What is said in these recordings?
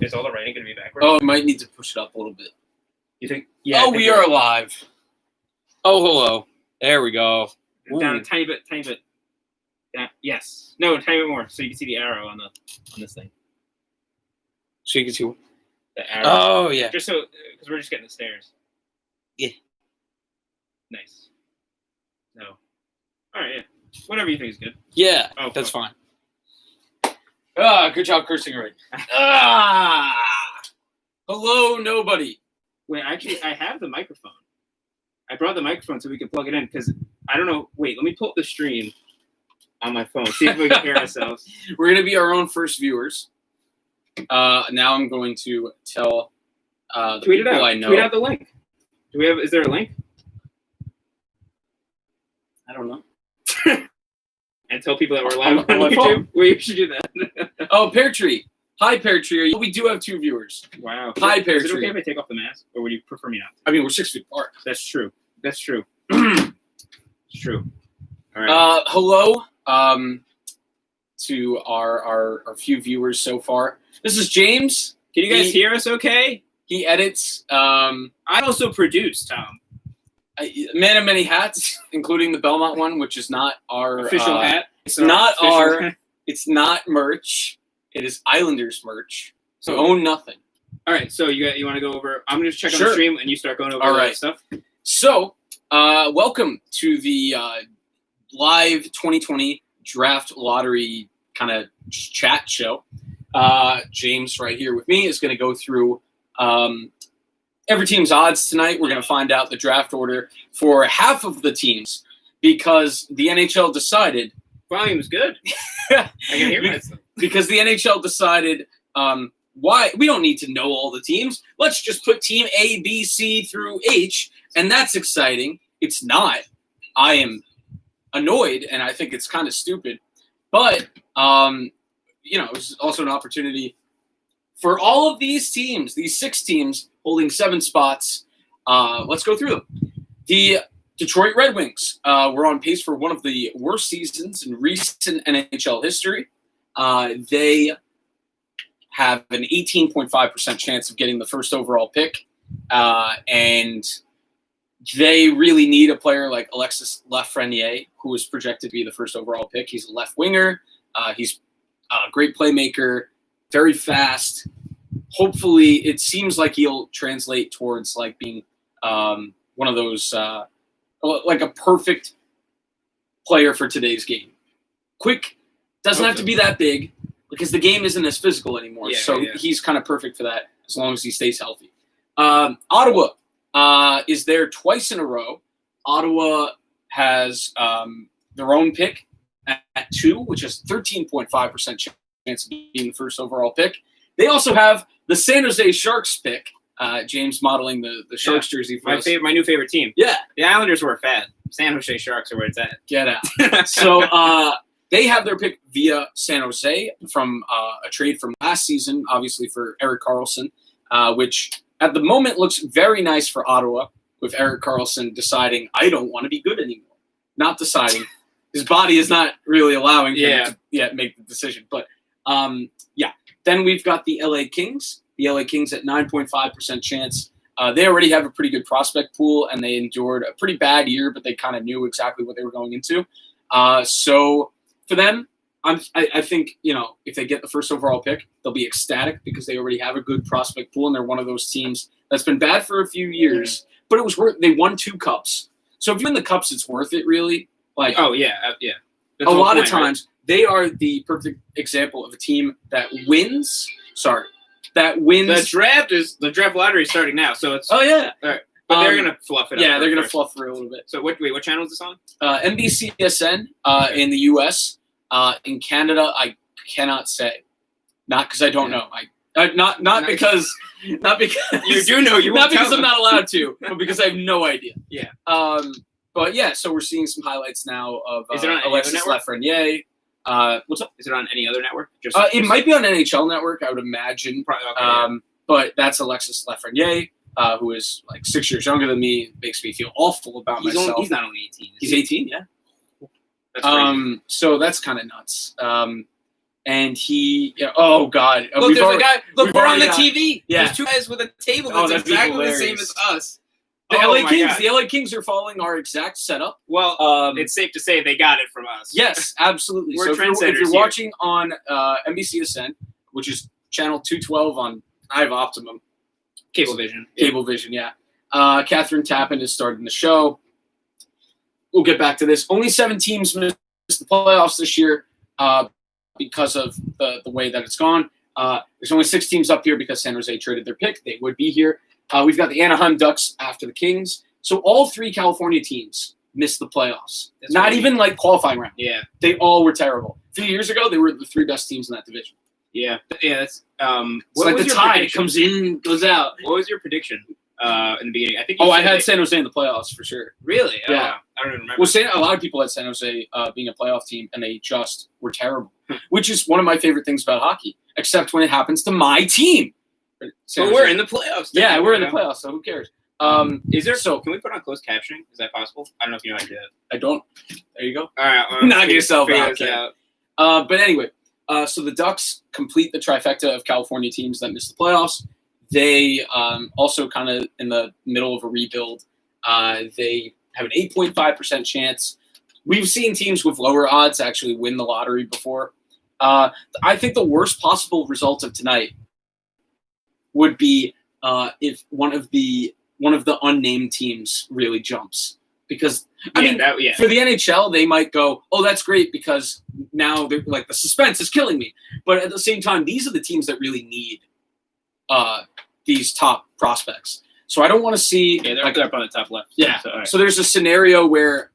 Is all the writing going to be backwards? Oh, I might need to push it up a little bit. You think? Yeah. Oh, we are live. Oh, hello. There we go. Down a tiny bit. Down, yes. No, a tiny bit more, so you can see the arrow on this thing. So you can see the arrow. Oh, yeah. Just so, because we're just getting the stairs. Yeah. Nice. No. All right. Yeah. Whatever you think is good. Yeah. Oh, that's fuck. fine. Good job cursing right. Hello, nobody. Wait, actually, I have the microphone. I brought the microphone so we can plug it in because I don't know. Wait, let me pull up the stream on my phone. See if we can hear ourselves. We're going to be our own first viewers. Now I'm going to tell the Tweet it people out. I know. Tweet out the link. Is there a link? I don't know. And tell people that we're live on my YouTube. phone. We should do that. Oh, Pear Tree. Hi, Pear Tree. We do have 2 viewers. Wow. Hi, Pear Is it Tree. okay if I take off the mask, or would you prefer me not? I mean, we're 6 feet apart. That's true. It's true. All right. Hello to our few viewers so far. This is James. Can you guys hear us okay? He edits. I also produce, Tom. Man of many hats, including the Belmont one, which is not our official hat. It's not our. It's not merch. It is Islanders merch. So own nothing. All right. So you want to go over? I'm going to check on Sure. the stream, and you start going over all all right. that stuff. So, welcome to the live 2020 Draft Lottery kind of chat show. James right here with me is going to go through every team's odds tonight. We're going to find out the draft order for half of the teams because the NHL decided. Volume is good. I can hear myself. Because the NHL decided why we don't need to know all the teams. Let's just put team A, B, C through H, and that's exciting. It's not. I am annoyed, and I think it's kind of stupid. But it's also an opportunity for all of these teams, these 6 teams holding 7 spots. Let's go through them. The Detroit Red Wings were on pace for one of the worst seasons in recent NHL history. They have an 18.5% chance of getting the first overall pick, and they really need a player like Alexis Lafreniere, who is projected to be the first overall pick. He's a left winger. He's a great playmaker, very fast. Hopefully, it seems like he'll translate towards like being one of those like a perfect player for today's game. Quick, doesn't have to be that big because the game isn't as physical anymore. He's kind of perfect for that as long as he stays healthy. Ottawa is there twice in a row. Ottawa has their own pick at 2, which is 13.5% chance of being the first overall pick. They also have the San Jose Sharks pick. James modeling the Sharks jersey for us. My new favorite team. Yeah. The Islanders were fat. San Jose Sharks are where it's at. Get out. So they have their pick via San Jose from a trade from last season, obviously for Erik Karlsson, which at the moment looks very nice for Ottawa, with Erik Karlsson deciding, I don't want to be good anymore. Not deciding. His body is not really allowing him to yet make the decision. But, Then we've got the LA Kings. The LA Kings at 9.5% chance. They already have a pretty good prospect pool, and they endured a pretty bad year, but they kind of knew exactly what they were going into. So for them, I think, if they get the first overall pick, they'll be ecstatic because they already have a good prospect pool, and they're one of those teams that's been bad for a few years, but it was worth. They won 2 cups. So if you win the cups, it's worth it, really. Like, oh, yeah. That's a lot of times, they are the perfect example of a team that wins. That wins. The draft lottery is starting now, so it's. Oh yeah, all right. But they're gonna fluff it up. Yeah, they're gonna fluff for a little bit. So what channel is this on? NBCSN in the U.S. In Canada, I cannot say. Not because I don't know. Not because you do know. You not because I'm not allowed to, but because I have no idea. Yeah. But yeah, so we're seeing some highlights now of Is it on Alexis Lafreniere. What's up? Is it on any other network? It might be on NHL Network, I would imagine. Okay, But that's Alexis Lafreniere, who is like 6 years younger than me. It makes me feel awful about myself. He's not only 18. He's 18, yeah. That's crazy. So that's kind of nuts. and he, oh God. Look, there's a guy. Look, we're on the got- TV. Yeah. There's two guys with a table Oh, that's that'd be exactly the same hilarious. as us. The Oh LA my Kings. God. The LA Kings are following our exact setup. Well, it's safe to say they got it from us. Yes, absolutely. We're So if trendsetters you're here. watching on NBC Ascent, which is channel 212 on I have Optimum. Cablevision. Cablevision, yeah. Catherine Tappan is starting the show. We'll get back to this. Only 7 teams missed the playoffs this year because of the way that it's gone. There's only 6 teams up here because San Jose traded their pick. They would be here. We've got the Anaheim Ducks after the Kings. So all 3 California teams missed the playoffs. That's Not right. even like qualifying round. Yeah. They all were terrible. A few years ago, they were the 3 best teams in that division. Yeah. Yeah. That's It's what like was the your tide. It prediction? comes in, goes out. What was your prediction in the beginning? I think. You Oh, I said had they- San Jose in the playoffs for sure. Really? Yeah. I don't even remember. Well, a lot of people had San Jose being a playoff team, and they just were terrible, which is one of my favorite things about hockey, except when it happens to my team. San But Jose. we're in the playoffs. Yeah, we're in the playoffs, so who cares? Is there? So- can we put on closed captioning? Is that possible? I don't know if you know how to do that. I don't. There you go. All right. Knock yourself figure out, this kid. out. But anyway, so the Ducks complete the trifecta of California teams that missed the playoffs. They also kind of in the middle of a rebuild. They have an 8.5% chance. We've seen teams with lower odds actually win the lottery before. I think the worst possible result of tonight would be if one of the unnamed teams really jumps. Because I mean, for the NHL, they might go, "Oh, that's great," because now they're like the suspense is killing me. But at the same time, these are the teams that really need these top prospects. So I don't want to see. Yeah, they're like, up on the top left. yeah. So, all right. So there's a scenario where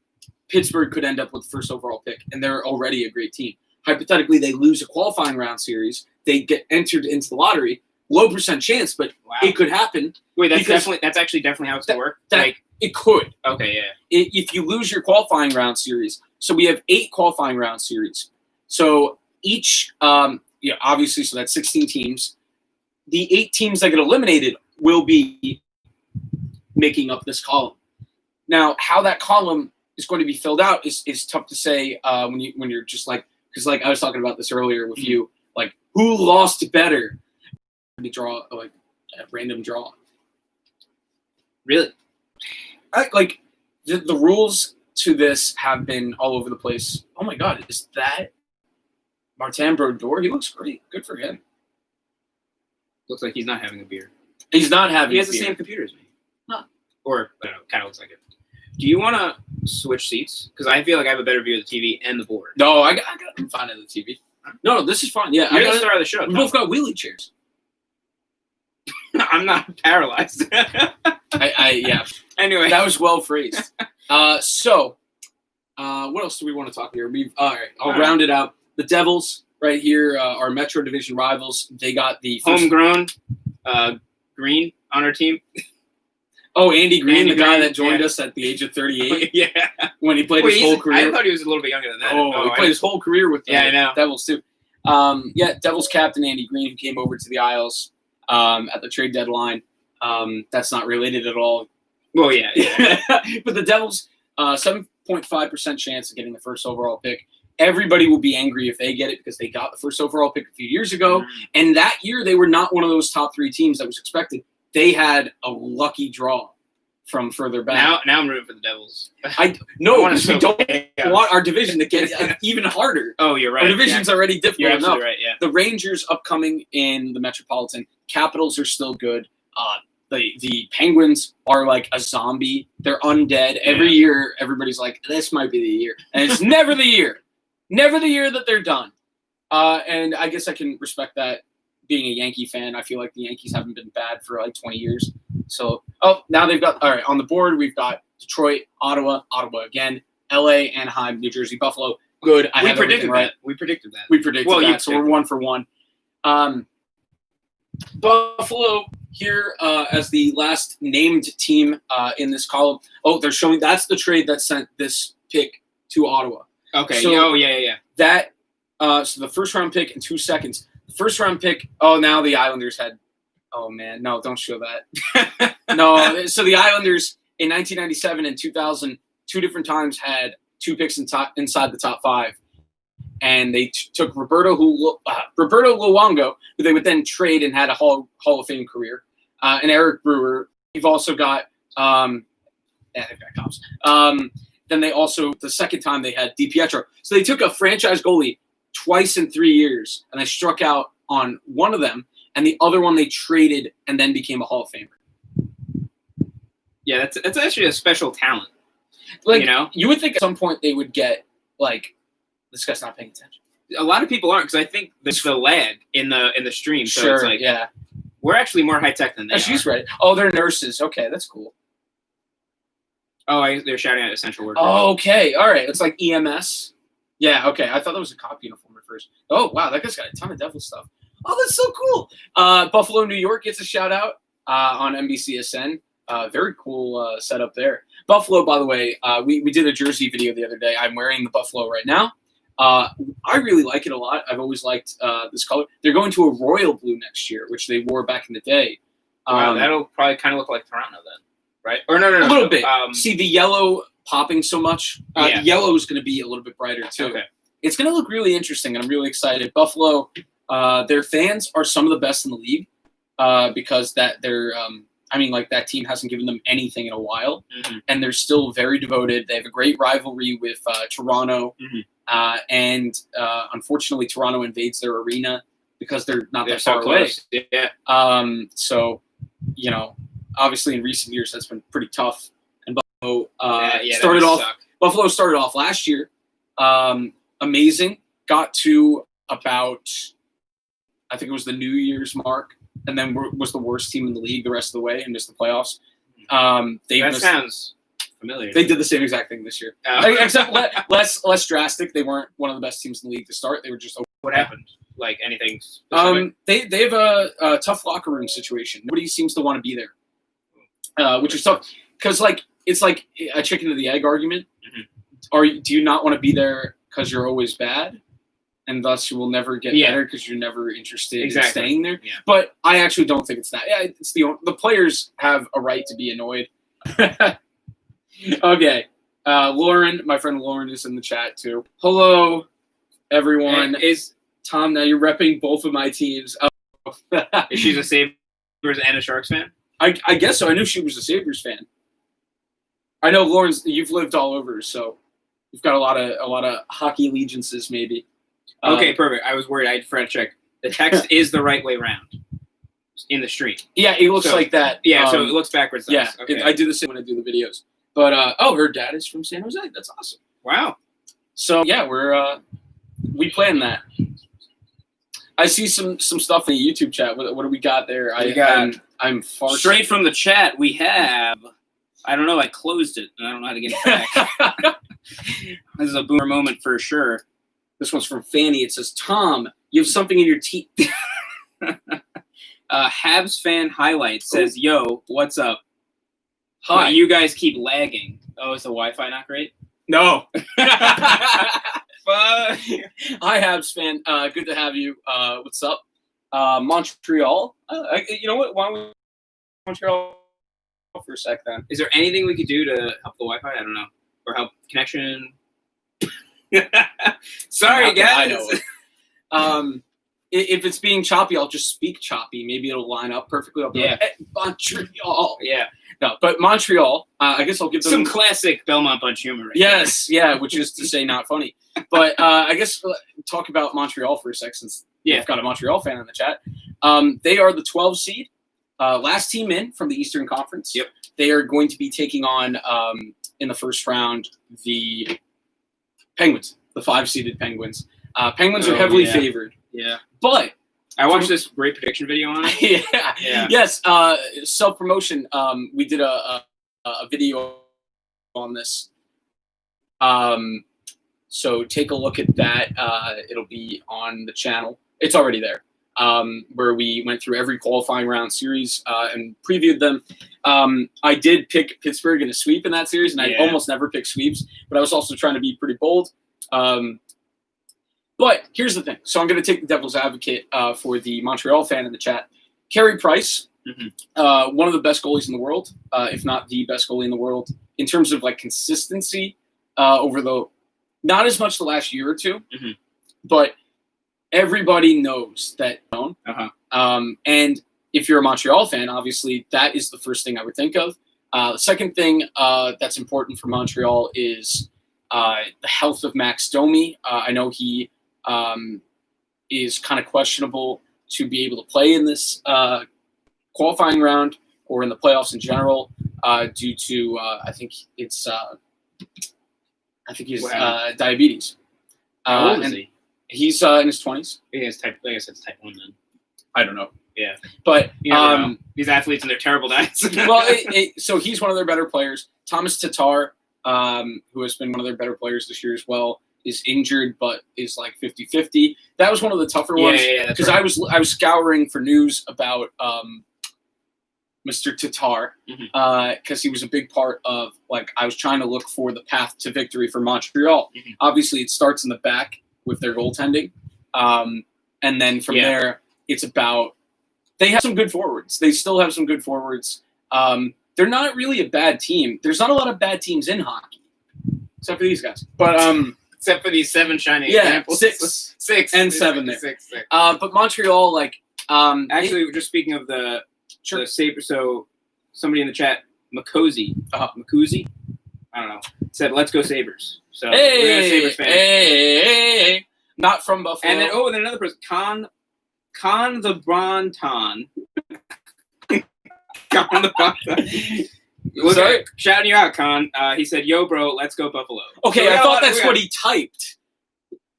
Pittsburgh could end up with the first overall pick, and they're already a great team. Hypothetically, they lose a qualifying round series, they get entered into the lottery. Low percent chance, but Wow. it could happen. Wait, because that's actually definitely how it's gonna work. that- Like, It could. okay, yeah. If you lose your qualifying round series, so we have 8 qualifying round series. So each, obviously, so that's 16 teams. The 8 teams that get eliminated will be making up this column. Now, how that column is going to be filled out is tough to say when you're just like, because like I was talking about this earlier with you, like who lost better? We draw like a random draw. Really? Like the rules to this have been all over the place. Oh my God, is that Martin Brodeur? He looks great. Good for him. Looks like he's not having a beer. He's not having. He has a the beer. same computer as me. Huh. Or I don't know, kind of looks like it. Do you want to switch seats? Because I feel like I have a better view of the TV and the board. No, I'm fine on the TV. No, this is fine. Yeah, You're I the got star of the show. We Tom. both got wheelie chairs. I'm not paralyzed. Yeah. Anyway, That was well phrased. So, what else do we want to talk here? All right. I'll round it out. The Devils, right here, our Metro Division rivals. They got the first. homegrown Green on our team. Oh, Andy Green, Andy the guy Green, that joined yeah. us at the age of 38 Yeah. when he played Wait, his whole career. I thought he was a little bit younger than that. He played his whole career with the Yeah, I know. Devils too. Devils captain Andy Green, who came over to the Isles at the trade deadline. That's not related at all. Well, yeah. But the Devils, 7.5% chance of getting the first overall pick. Everybody will be angry if they get it because they got the first overall pick a few years ago. And that year, they were not one of those top 3 teams that was expected. They had a lucky draw from further back. Now I'm rooting for the Devils. No, want because we don't want our division to get even harder. Oh, you're right. Our division's already You're difficult enough. absolutely right. Yeah. The Rangers upcoming in the Metropolitan. Capitals are still good. The Penguins are like a zombie. They're undead. Every year, everybody's like, this might be the year. And it's never the year. Never the year that they're done. And I guess I can respect that. Being a Yankee fan, I feel like the Yankees haven't been bad for like 20 years. So, now they've got, all right, on the board, we've got Detroit, Ottawa again, LA, Anaheim, New Jersey, Buffalo. Good. We predicted that. We predicted that. We predicted Well, you that, so we're 1 for 1. Buffalo here as the last named team in this column. Oh, they're showing that's the trade that sent this pick to Ottawa. Okay. So- yeah. That so the first round pick in 2 seconds. The first round pick. Oh, now the Islanders had. Oh man, no, don't show that. No, so the Islanders in 1997 and 2000, 2 different times had 2 picks inside the top 5. and they took Roberto Luongo, who they would then trade and had a Hall of Fame career, and Eric Brewer. You've also got they've got comps. Then they also, the second time they had DiPietro. So they took a franchise goalie twice in 3 years, and they struck out on one of them, and the other one they traded and then became a Hall of Famer. Yeah, that's actually a special talent. Like, you would think at some point they would get, like, this guy's not paying attention. A lot of people aren't, because I think there's the lag in the stream. So sure, it's like, yeah. We're actually more high-tech than they are. She's right. Oh, they're nurses. Okay, that's cool. Oh, they're shouting out essential workers. Oh, okay. All right. It's like EMS. Yeah, okay. I thought that was a cop uniform at first. Oh, wow. That guy's got a ton of Devil stuff. Oh, that's so cool. Buffalo, New York gets a shout-out on NBCSN. Very cool setup there. Buffalo, by the way, we did a jersey video the other day. I'm wearing the Buffalo right now. I really like it a lot. I've always liked this color. They're going to a royal blue next year, which they wore back in the day. Wow, that'll probably kind of look like Toronto then. Right? Or no. A little bit. See, the yellow popping so much. Yeah. The yellow is going to be a little bit brighter, too. Okay. It's going to look really interesting, and I'm really excited. Buffalo, their fans are some of the best in the league because that team hasn't given them anything in a while, and they're still very devoted. They have a great rivalry with Toronto, and unfortunately, Toronto invades their arena because they're not that far away. Yeah. So, obviously, in recent years, that's been pretty tough. And Buffalo Buffalo started off last year, amazing. Got to about, I think it was the New Year's mark, and then was the worst team in the league the rest of the way and missed the playoffs. Sounds familiar. They did the same exact thing this year, except less drastic. They weren't one of the best teams in the league to start. They were just. What happened? Like anything specific? They have a tough locker room situation. Nobody seems to want to be there, which is tough because it's like a chicken or the egg argument. Do you not want to be there because you're always bad, and thus you will never get better because you're never interested in staying there? Yeah. But I actually don't think it's that. Yeah, it's the players have a right to be annoyed. Okay, Lauren, my friend Lauren is in the chat too. Hello, everyone. Is Tom, now you're repping both of my teams. Is she a Sabres and a Sharks fan? I guess so. I knew she was a Sabres fan. I know, Lawrence, you've lived all over, so you've got a lot of hockey allegiances, maybe. Okay, perfect. I was worried. I had to check. The text is the right way around in the stream. Yeah, it looks like that. Yeah, so it looks backwards. Yeah, okay. I do the same when I do the videos. But her dad is from San Jose. That's awesome. Wow. So yeah, we planned that. I see some stuff in the YouTube chat. What do we got there? I'm far straight from the chat. We have. I don't know. I closed it, and I don't know how to get it back. This is a boomer moment for sure. This one's from Fanny. It says, "Tom, you have something in your teeth." Habs fan highlight says, "Yo, what's up? Hi. Well, you guys keep lagging. Oh, is the Wi-Fi not great? No." Hi, Habs fan. Good to have you. What's up? Montreal. You know what? Why don't we Montreal for a sec then? Is there anything we could do to help the Wi-Fi? I don't know. Or help connection? Sorry, guys. I know. If it's being choppy, I'll just speak choppy. Maybe it'll line up perfectly. I'll be like, hey, Montreal. Yeah. No, but Montreal, I guess I'll give them some classic Belmont bunch humor. Yes, yeah, which is to say not funny. But I guess talk about Montreal for a sec since we've got a Montreal fan in the chat. They are the 12 seed, last team in from the Eastern Conference. Yep. They are going to be taking on, in the first round, the Penguins, the 5-seeded Penguins. Penguins are heavily favored. Yeah. But I watched this great prediction video on it. Yeah. Yes. Self-promotion. We did a video on this. So take a look at that. It'll be on the channel. It's already there. Where we went through every qualifying round series and previewed them. I did pick Pittsburgh in a sweep in that series, and I almost never pick sweeps, but I was also trying to be pretty bold. But here's the thing. So I'm going to take the devil's advocate for the Montreal fan in the chat. Carey Price, one of the best goalies in the world, if not the best goalie in the world, in terms of like consistency over not as much the last year or two, but everybody knows that. And if you're a Montreal fan, obviously that is the first thing I would think of. The second thing that's important for Montreal is the health of Max Domi. I know he is kind of questionable to be able to play in this qualifying round or in the playoffs in general due to I think he's diabetes. How old is he? He's in his 20s. I guess it's type 1 then. I don't know. Yeah. But these athletes and their terrible diets. Well, so he's one of their better players. Thomas Tatar, who has been one of their better players this year as well, is injured but is like 50-50. That was one of the tougher ones because I was scouring for news about Mr. Tatar because he was a big part of I was trying to look for the path to victory for Montreal. Mm-hmm. Obviously, it starts in the back with their goaltending, and then from there it's about they have some good forwards. They still have some good forwards. They're not really a bad team. There's not a lot of bad teams in hockey, except for these guys. But except for these 7 shining examples. 6 and 7 there. 6. But Montreal, actually, just speaking of the Sabres, so somebody in the chat, Makuzi, I don't know, said, "Let's go Sabres." So we're a Sabres fan. Hey, not from Buffalo. And then then another person, Con the Bronton. Con the Bronton. Sorry, shouting you out, Con. He said, "Yo, bro, let's go Buffalo." Okay, so I thought that's what he typed.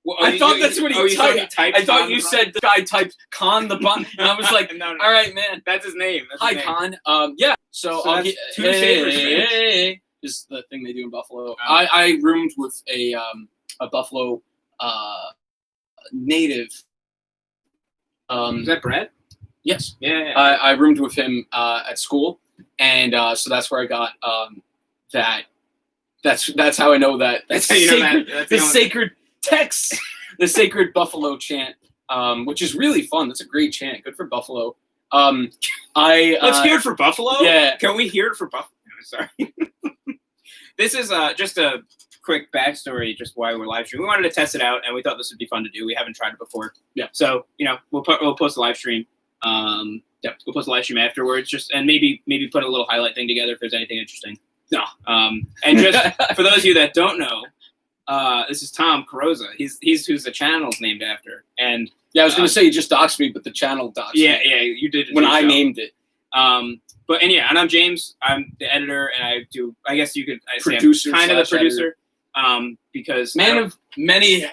Well, I thought that's what he typed. I thought you said the guy typed Con the Bronton, and I was like, no. "All right, man, that's his name." Hi, Con. Yeah. So I'll get two Sabres fans. Is the thing they do in Buffalo. I roomed with a Buffalo native. Is that Brett? Yes. Yeah. I roomed with him at school, and so that's where I got that. That's how I know that. That's how you know that. The sacred text, the sacred Buffalo chant, which is really fun. That's a great chant. Good for Buffalo. Let's hear it for Buffalo. Yeah. Can we hear it for Buffalo? Sorry. This is just a quick backstory, just why we're live streaming. We wanted to test it out, and we thought this would be fun to do. We haven't tried it before. Yeah. So we'll post a live stream. We'll post a live stream afterwards, and maybe put a little highlight thing together if there's anything interesting. No. And just for those of you that don't know, this is Tom Carosa. He's who's the channel's named after. And I was gonna say you just doxed me, but the channel doxed me. Yeah, you did when I named it. And I'm James. I'm the editor, and I guess you could say producer, I'm kind of the producer. Because man of many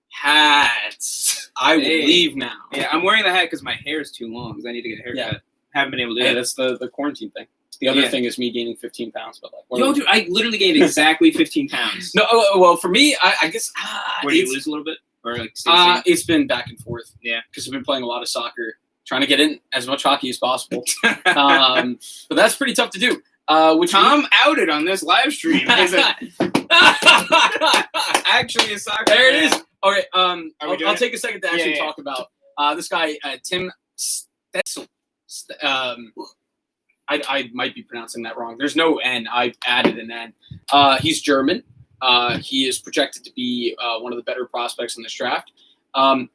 hats. I will leave now. Yeah, I'm wearing the hat because my hair is too long. Because I need to get a haircut. Yeah. Haven't been able to do it. That's the quarantine thing. The other thing is me gaining 15 pounds. But dude, I literally gained exactly 15 pounds. No, well, for me, I guess. Where do you lose a little bit? Or it's been back and forth. Yeah, because I've been playing a lot of soccer, trying to get in as much hockey as possible. But that's pretty tough to do. Which Tom outed on this live stream. Actually, a soccer. There it is. All right. I'll take a second to actually talk about this guy, Tim Stetzel. I might be pronouncing that wrong. There's no N. I added an N. He's German. He is projected to be one of the better prospects in this draft.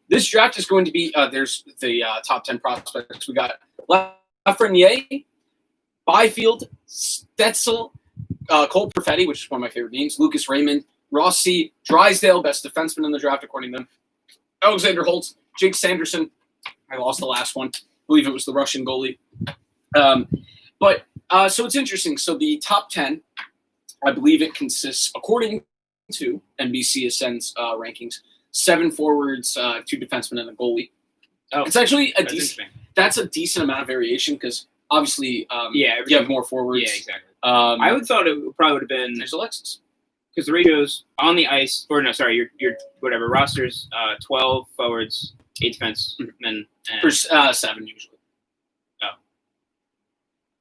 This draft is going to be there's the top 10 prospects. We got Lafreniere, Byfield, Stetzel, Cole Perfetti, which is one of my favorite names, Lucas Raymond, Rossi, Drysdale, best defenseman in the draft according to them, Alexander Holtz, Jake Sanderson. I lost the last one. I believe it was the Russian goalie. So it's interesting. So the top 10, I believe it consists, according to NBC Ascend's rankings, 7 forwards, 2 defensemen, and a goalie. Oh, it's actually that's a decent amount of variation because obviously you have more forwards. Yeah, exactly. I would thought it probably would have been there's Alexis because the ratios on the ice, or no, sorry, your whatever rosters, 12 forwards, 8 defensemen, and 7 usually. Oh,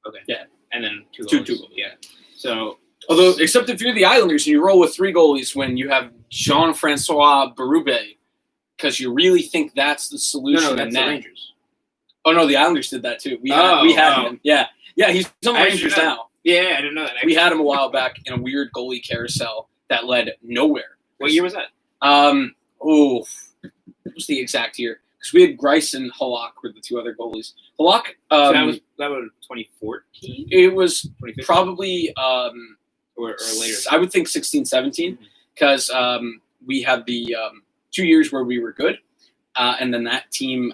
okay, yeah, and then 2 goalies. Yeah, so although except if you're the Islanders and you roll with 3 goalies when you have Jean-Francois Berube, because you really think that's the solution. No, that's the Rangers. Oh no, the Islanders did that too. We had him. Yeah, he's on the Rangers now. Yeah, I didn't know that. We had him a while back in a weird goalie carousel that led nowhere. What year was that? what was the exact year? Because we had Grice and Halak were the two other goalies. Halak, So that was 2014. it was 2015? probably or later. I would think 16, 17, because we had the 2 years where we were good, and then that team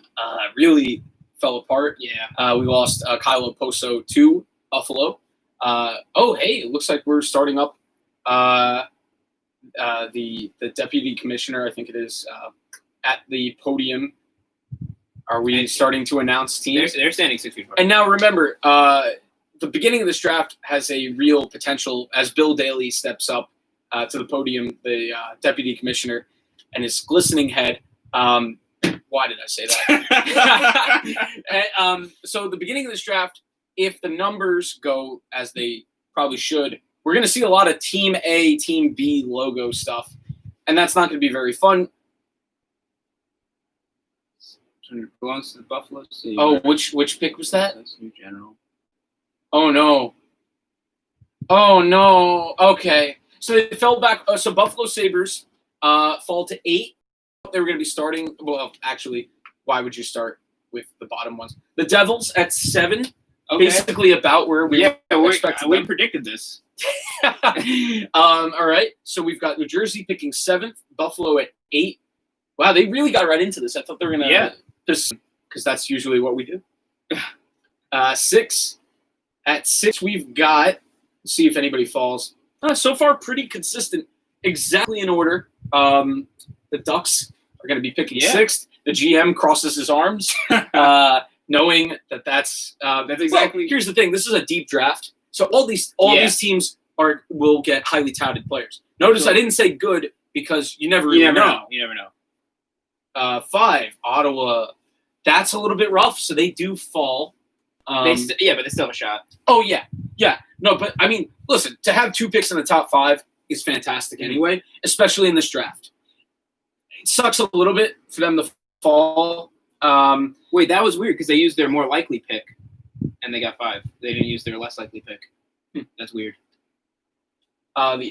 really fell apart. Yeah. We lost Kylo Poso to Buffalo. It looks like we're starting up the deputy commissioner, I think it is, at the podium. Are we starting to announce teams? They're standing 6 feet apart. And now remember, the beginning of this draft has a real potential as Bill Daly steps up to the podium, the deputy commissioner, and his glistening head. Why did I say that? So the beginning of this draft, if the numbers go as they probably should, we're going to see a lot of Team A, Team B logo stuff, and that's not going to be very fun. It belongs to the Buffalo City. Oh, which pick was that? That's new general. Oh no. Okay. So they fell back. So Buffalo Sabres fall to 8. They were going to be starting. Well, actually, why would you start with the bottom ones? The Devils at 7. Okay. Basically about where we expected we them. predicted this. All right. So we've got New Jersey picking 7th, Buffalo at 8. Wow, they really got right into this. I thought they were going to just because that's usually what we do. 6. At 6, we've got, let's see if anybody falls. So far, pretty consistent. Exactly in order. The Ducks are going to be picking 6th. The GM crosses his arms, knowing that's exactly. Well, here's the thing: this is a deep draft, so all these teams will get highly touted players. Notice I didn't say good because you never know. You never know. 5, Ottawa. That's a little bit rough, so they do fall. But they still have a shot. Oh yeah. No, but I mean, listen, to have 2 picks in the top 5 is fantastic anyway, especially in this draft. It sucks a little bit for them to fall. Wait, that was weird because they used their more likely pick, and they got 5. They didn't use their less likely pick. That's weird. Got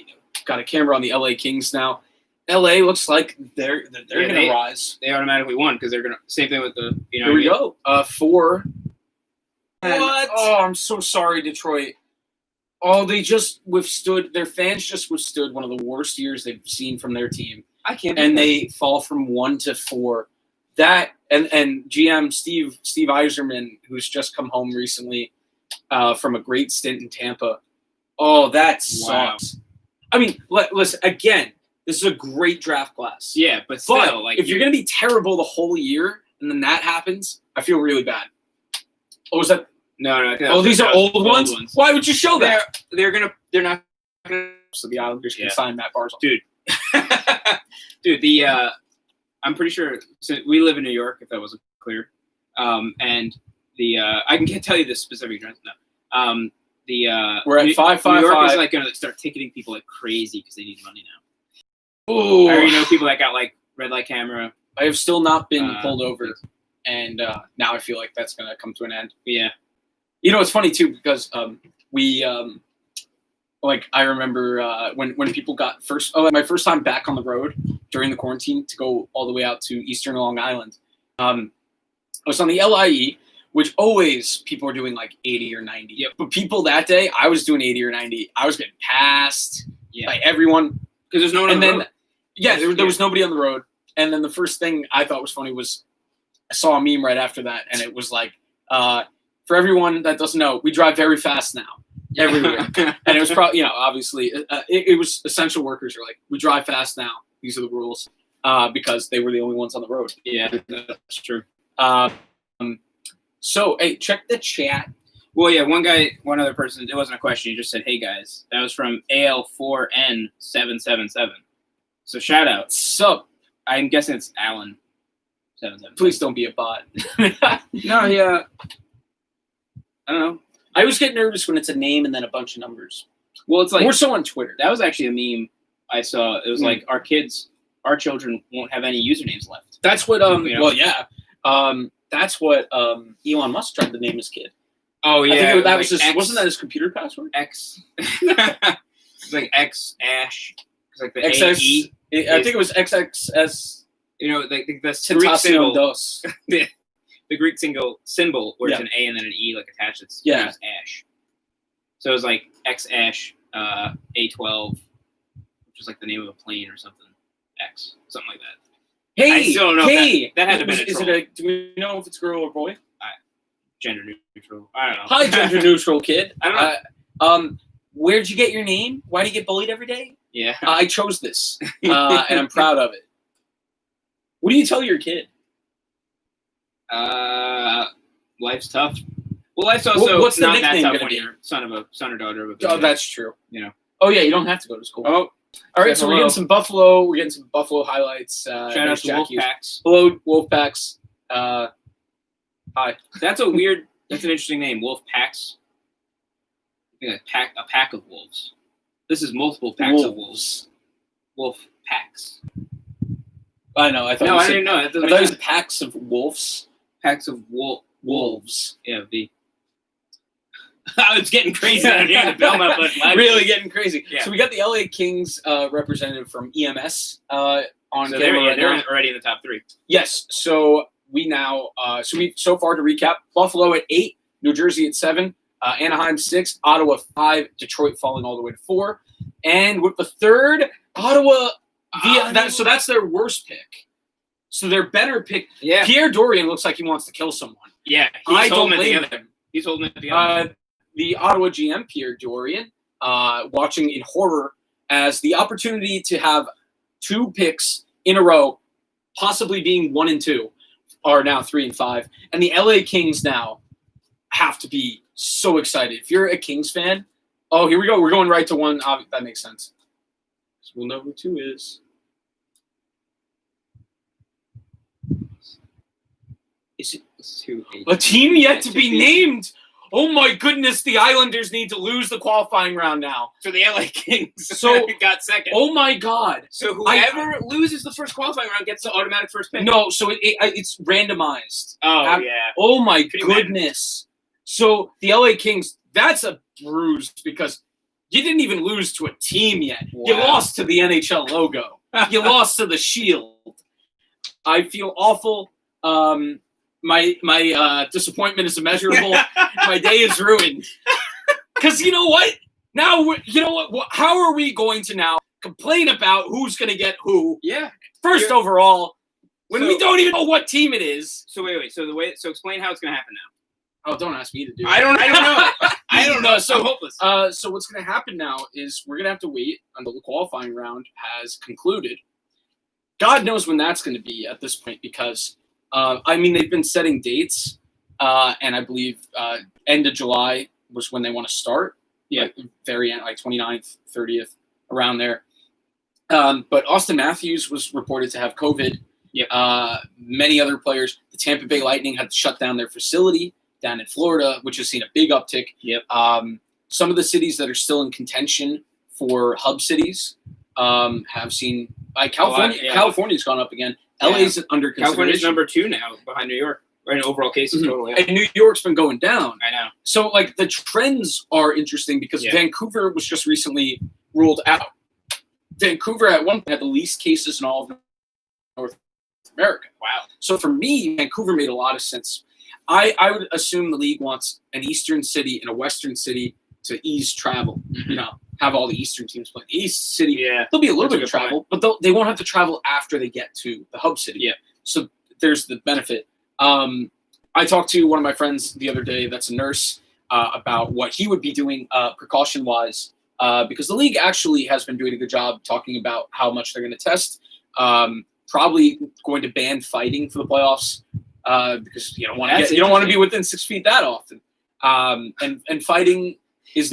a camera on the LA Kings now. LA looks like they're going to rise. They automatically won because they're going to. Same thing with the. Here we go. 4. What? Oh, I'm so sorry, Detroit. Oh, they just withstood. Their fans just withstood one of the worst years they've seen from their team. I can't. And they fall from 1 to 4. That and GM Steve Yzerman, who's just come home recently from a great stint in Tampa. Oh, that sucks. Wow. I mean, listen again. This is a great draft class. Yeah, but still, if you're going to be terrible the whole year and then that happens, I feel really bad. Oh, is that? No. These are old ones? Why would you show that? They're not gonna. So the Islanders can sign Matt Barzal. Dude. I'm pretty sure. So we live in New York, if that wasn't clear. And I can tell you the specific address now. We're at 555. New York is going to start ticketing people like crazy because they need money now. Ooh. I already know people that got like red light camera. I have still not been pulled over, and now I feel like that's going to come to an end. Yeah. You know, it's funny too because I remember when people got my first time back on the road during the quarantine to go all the way out to Eastern Long Island. I was on the LIE, which always people are doing like 80 or 90. Yep. But people that day, I was doing 80 or 90. I was getting passed by everyone because there's no one on the road. Yeah, there was nobody on the road. And then the first thing I thought was funny was I saw a meme right after that, and it was like, for everyone that doesn't know, we drive very fast now. Everywhere. And it was probably, obviously, it was essential workers are like, we drive fast now. These are the rules because they were the only ones on the road. Yeah, that's true. So, hey, check the chat. Well, yeah, one other person, it wasn't a question. He just said, hey, guys. That was from AL4N777. So, shout out. Sup? I'm guessing it's Alan. 777. Please don't be a bot. No, yeah. I don't know. I always get nervous when it's a name and then a bunch of numbers. Well, it's like more so on Twitter. That was actually a meme I saw. It was like our children won't have any usernames left. That's what that's what Elon Musk tried to name his kid. Oh yeah, I think that was wasn't that his computer password? X. It's like X Ash. It's like the XS. AE. I think it was XXS. You know, the Greek Tentacion symbol, dos. the Greek symbol where it's Yeah. an A and then an E like attached. It's Yeah. ash. So it was like X ash A12, which is like the name of a plane or something. X, something like that. Hey, I still don't know if hey, that had to be a is troll. do we know if it's girl or boy? Gender neutral. I don't know. Hi, gender neutral kid. I don't know. Where'd you get your name? Why do you get bullied every day? Yeah. I chose this, and I'm proud of it. What do you tell your kid? Life's tough. Well, life's also What's the not that nickname tough gonna when be? you're son or daughter of a Oh, billionaire. that's true. You know. Oh yeah, you don't have to go to school. Oh, all right. say So we're hello. getting some Buffalo. We're getting some Buffalo highlights. Shout out to Wolfpacks. Hello, Wolfpacks. Hi. That's a weird. That's an interesting name, Wolfpacks. A pack of wolves. This is multiple packs of wolves. Wolf packs. I know. I thought. No, you I said, didn't know. That doesn't I make thought it was sense. packs of wolves. Packs of Wolves. Yeah, V. It's getting crazy down here in the Belmont, but Really getting crazy. Yeah. So we got the LA Kings representative from EMS on so camera right they're now. already in the top 3. Yes. So we now so far to recap: Buffalo at 8, New Jersey at 7, Anaheim 6, Ottawa 5, Detroit falling all the way to 4, and with the third, Ottawa. So that's their worst pick. So their better pick. Yeah. Pierre Dorian looks like he wants to kill someone. Yeah. I don't holding it blame together. him. He's holding it together. The Ottawa GM, Pierre Dorian, watching in horror as the opportunity to have 2 picks in a row, possibly being 1 and 2, are now 3 and 5. And the LA Kings now have to be so excited. If you're a Kings fan, oh, here we go. We're going right to 1. That makes sense. So we'll know who 2 is. Is it 2? A team yet to be named. Oh my goodness, the Islanders need to lose the qualifying round now. So the LA Kings So- got second. Oh my God. So whoever loses the first qualifying round gets the automatic first pick. No, so it's randomized. Oh, yeah. Oh my Could you imagine? goodness. So the LA Kings, that's a bruise because you didn't even lose to a team yet. You Wow. lost to the NHL logo. You lost to the Shield. I feel awful. My disappointment is immeasurable. My day is ruined. Because you know what? Now, you know what? How are we going to now complain about who's going to get who? Yeah. First overall, when we So- don't even know what team it is. So wait. So explain how it's going to happen now. Oh, don't ask me to do it. I don't know. I don't know. So hopeless. So what's going to happen now is we're going to have to wait until the qualifying round has concluded. God knows when that's going to be at this point because, they've been setting dates, and I believe end of July was when they want to start. Yeah. Like, very end, like 29th, 30th, around there. But Austin Matthews was reported to have COVID. Yep. Many other players. The Tampa Bay Lightning had to shut down their facility down in Florida, which has seen a big uptick. Yep. Some of the cities that are still in contention for hub cities have seen California. yeah. California's gone up again. Yeah. LA's under California's consideration. number 2 now, behind New York. Right in overall cases Mhm. total. Yeah. And New York's been going down. I know. So, the trends are interesting because Yeah. Vancouver was just recently ruled out. Vancouver at one point had the least cases in all of North America. Wow. So for me, Vancouver made a lot of sense. I would assume the league wants an eastern city and a western city to ease travel. Mhm. You know, have all the eastern teams play. The east city, Yeah. there'll be a little That's bit a of good travel, but they won't have to travel after they get to the hub city. Yeah. So there's the benefit. I talked to one of my friends the other day that's a nurse about what he would be doing precaution-wise because the league actually has been doing a good job talking about how much they're going to test. Probably going to ban fighting for the playoffs because you don't want to be within 6 feet that often. And fighting is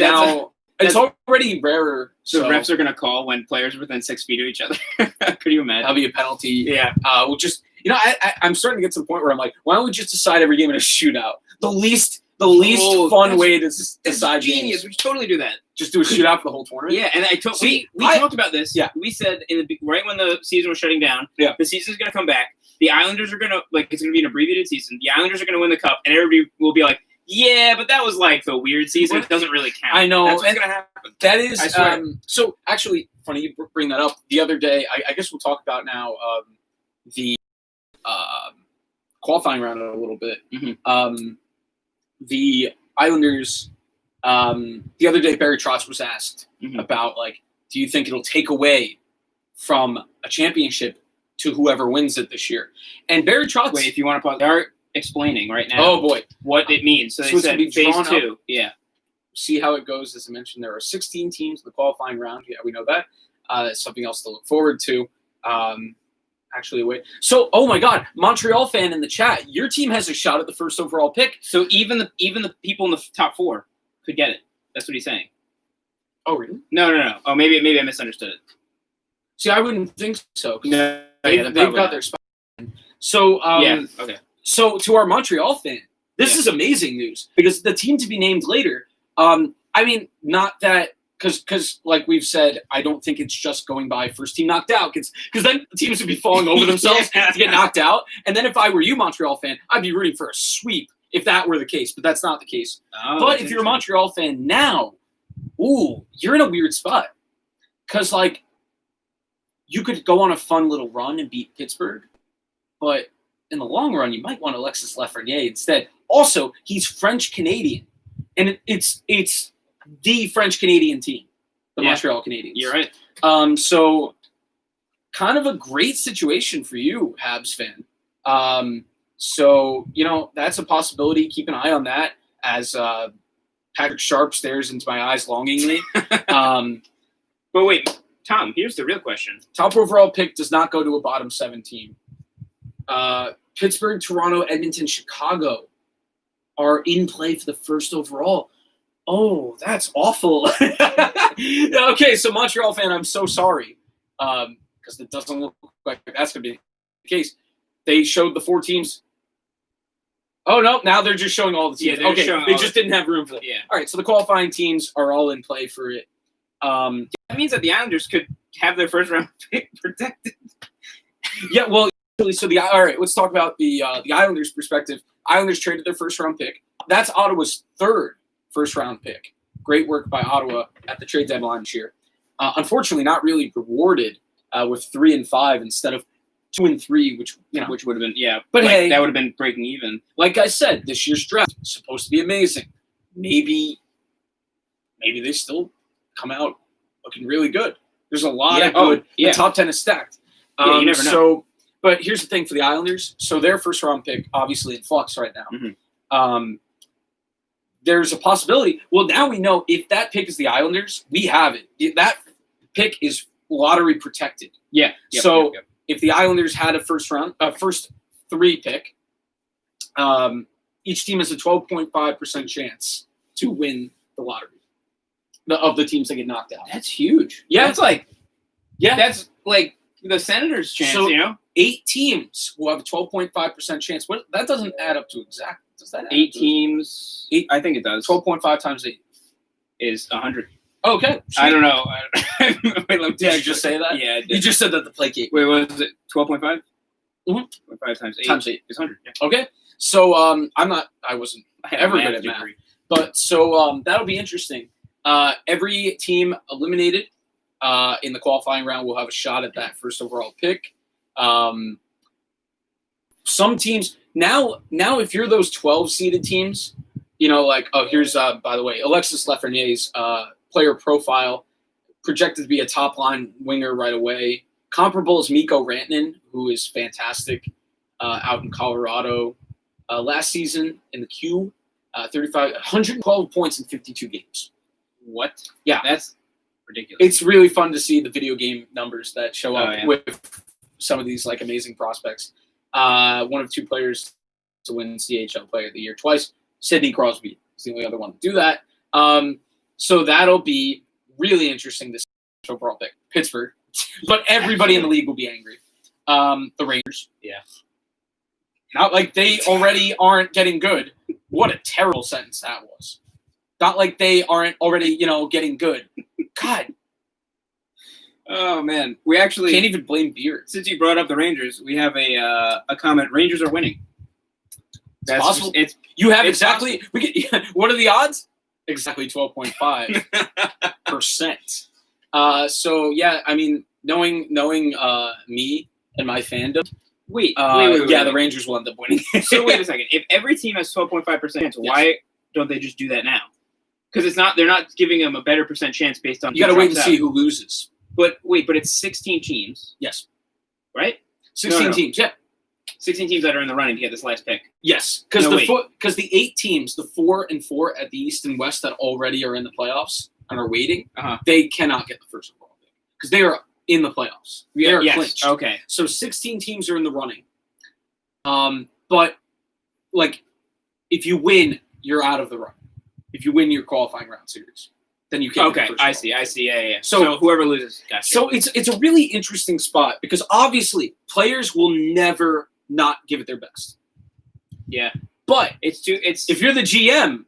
it's already rarer. So refs are going to call when players are within 6 feet of each other. Could you imagine? That'll be a penalty. Yeah. We'll just I'm starting to get to the point where I'm like, why don't we just decide every game in a shootout? The least fun way to decide genius. games. We should totally do that. Just do a shootout for the whole tournament. Yeah, and we talked about this. Yeah. We said right when the season was shutting down, Yeah. the season's going to come back. The Islanders are going to, it's going to be an abbreviated season. The Islanders are going to win the cup, and everybody will be like, yeah, but that was the weird season. It doesn't really count. I know. That's what's going to happen. That is, I swear. so actually, funny you bring that up. The other day, I guess we'll talk about now the qualifying round a little bit. Mhm. The Islanders, the other day, Barry Trotz was asked Mhm. about, like, do you think it'll take away from a championship to whoever wins it this year? And Barry Trotz... Wait, if you want to pause, they are explaining right now Oh, boy. what it means. So they So it's said gonna be phase drawn 2. Yeah. See how it goes. As I mentioned, there are 16 teams in the qualifying round. Yeah, we know that. That's something else to look forward to. Actually, wait. So, oh my God, Montreal fan in the chat, your team has a shot at the first overall pick. So even the people in the top 4 could get it. That's what he's saying. Oh, really? No. Oh, maybe I misunderstood it. See, I wouldn't think so. No, They've got their spot. So, yeah. Okay. So, to our Montreal fan, this is amazing news because the team to be named later. I mean, not that. Because, like we've said, I don't think it's just going by first team knocked out. Because then teams would be falling over themselves to get knocked out. And then if I were you, Montreal fan, I'd be rooting for a sweep if that were the case. But that's not the case. Oh, but if you're a Montreal fan now, you're in a weird spot. Because, like, you could go on a fun little run and beat Pittsburgh. But in the long run, you might want Alexis Lafreniere instead. Also, he's French-Canadian. And it's the French-Canadian team, the Montreal Canadiens. You're right. So kind of a great situation for you, Habs fan. So, that's a possibility. Keep an eye on that as Patrick Sharp stares into my eyes longingly. But wait, Tom, here's the real question. Top overall pick does not go to a bottom 7 team. Pittsburgh, Toronto, Edmonton, Chicago are in play for the first overall. Oh, that's awful. Okay, so Montreal fan, I'm so sorry. Because it doesn't look like that's going to be the case. They showed the 4 teams. Oh, no, now they're just showing all the teams. Yeah, okay, they just didn't have room for that. Yeah. All right, so the qualifying teams are all in play for it. That means that the Islanders could have their first round pick protected. Yeah, well, so all right, let's talk about the Islanders' perspective. Islanders traded their first round pick. That's Ottawa's 3rd first-round pick. Great work by Ottawa at the trade deadline this year. Unfortunately, not really rewarded with 3 and 5 instead of 2 and 3, which would have been But hey, that would have been breaking even. Like I said, this year's draft is supposed to be amazing. Maybe they still come out looking really good. There's a lot of good. The top 10 is stacked. You never know. So, but here's the thing for the Islanders. So their first-round pick, obviously in flux right now. Mm-hmm. There's a possibility. Well, now we know if that pick is the Islanders, we have it. That pick is lottery protected. Yeah. If the Islanders had a first 3 pick, each team has a 12.5% chance to win the lottery of the teams that get knocked out. That's huge. Yeah. That's like the Senators' chance, So 8 teams will have a 12.5% chance. What that doesn't add up to exactly. Does that add 8 up to teams? 8. I think it does. 12.5 times 8 is 100. Okay. I don't know. Wait, Did you just say that? Yeah, I did. You just said that the placate. Wait, what was it? 12.5? Mm-hmm. 5 times 8. Times 8 is 100. Yeah. Okay. So I wasn't ever good at math. Degree. But so that'll be interesting. Every team eliminated in the qualifying round will have a shot at that first overall pick. Some teams now if you're those 12 seeded teams, here's by the way, Alexis Lafreniere's player profile, projected to be a top line winger right away. Comparable is Mikko Rantanen, who is fantastic out in Colorado. Last season in the Q, 112 points in 52 games. What? Yeah. That's ridiculous. It's really fun to see the video game numbers that show up with some of these amazing prospects. One of 2 players to win CHL Player of the Year twice. Sidney Crosby is the only other one to do that. So that'll be really interesting this overall pick. Pittsburgh. But everybody in the league will be angry. The Rangers. Yeah. Not like they already aren't getting good. What a terrible sentence that was. Not like they aren't already, getting good. God. Oh, man. We actually can't even blame beer. Since you brought up the Rangers, we have a comment. Rangers are winning. That's possible. You have exactly. What are the odds? Exactly 12.5%. So yeah, I mean, knowing me and my fandom, Wait. The Rangers will end up winning. So wait a second. If every team has 12.5% chance, why don't they just do that now? Because they're not giving them a better percent chance based on. You got to wait and see who loses. But it's 16 teams. Yes. Right? 16 teams. Yeah. 16 teams that are in the running to get this last pick. Yes, because the 8 teams, the 4 and 4 at the East and West that already are in the playoffs and are waiting, they cannot get the first overall pick because they are in the playoffs. They are clinched. Okay. So 16 teams are in the running. But like, if you win, you're out of the run. If you win your qualifying round series, then you can't. Okay, I see. Yeah. So whoever loses, gotcha. So it's a really interesting spot because obviously players will never not give it their best. Yeah, but if you're the GM,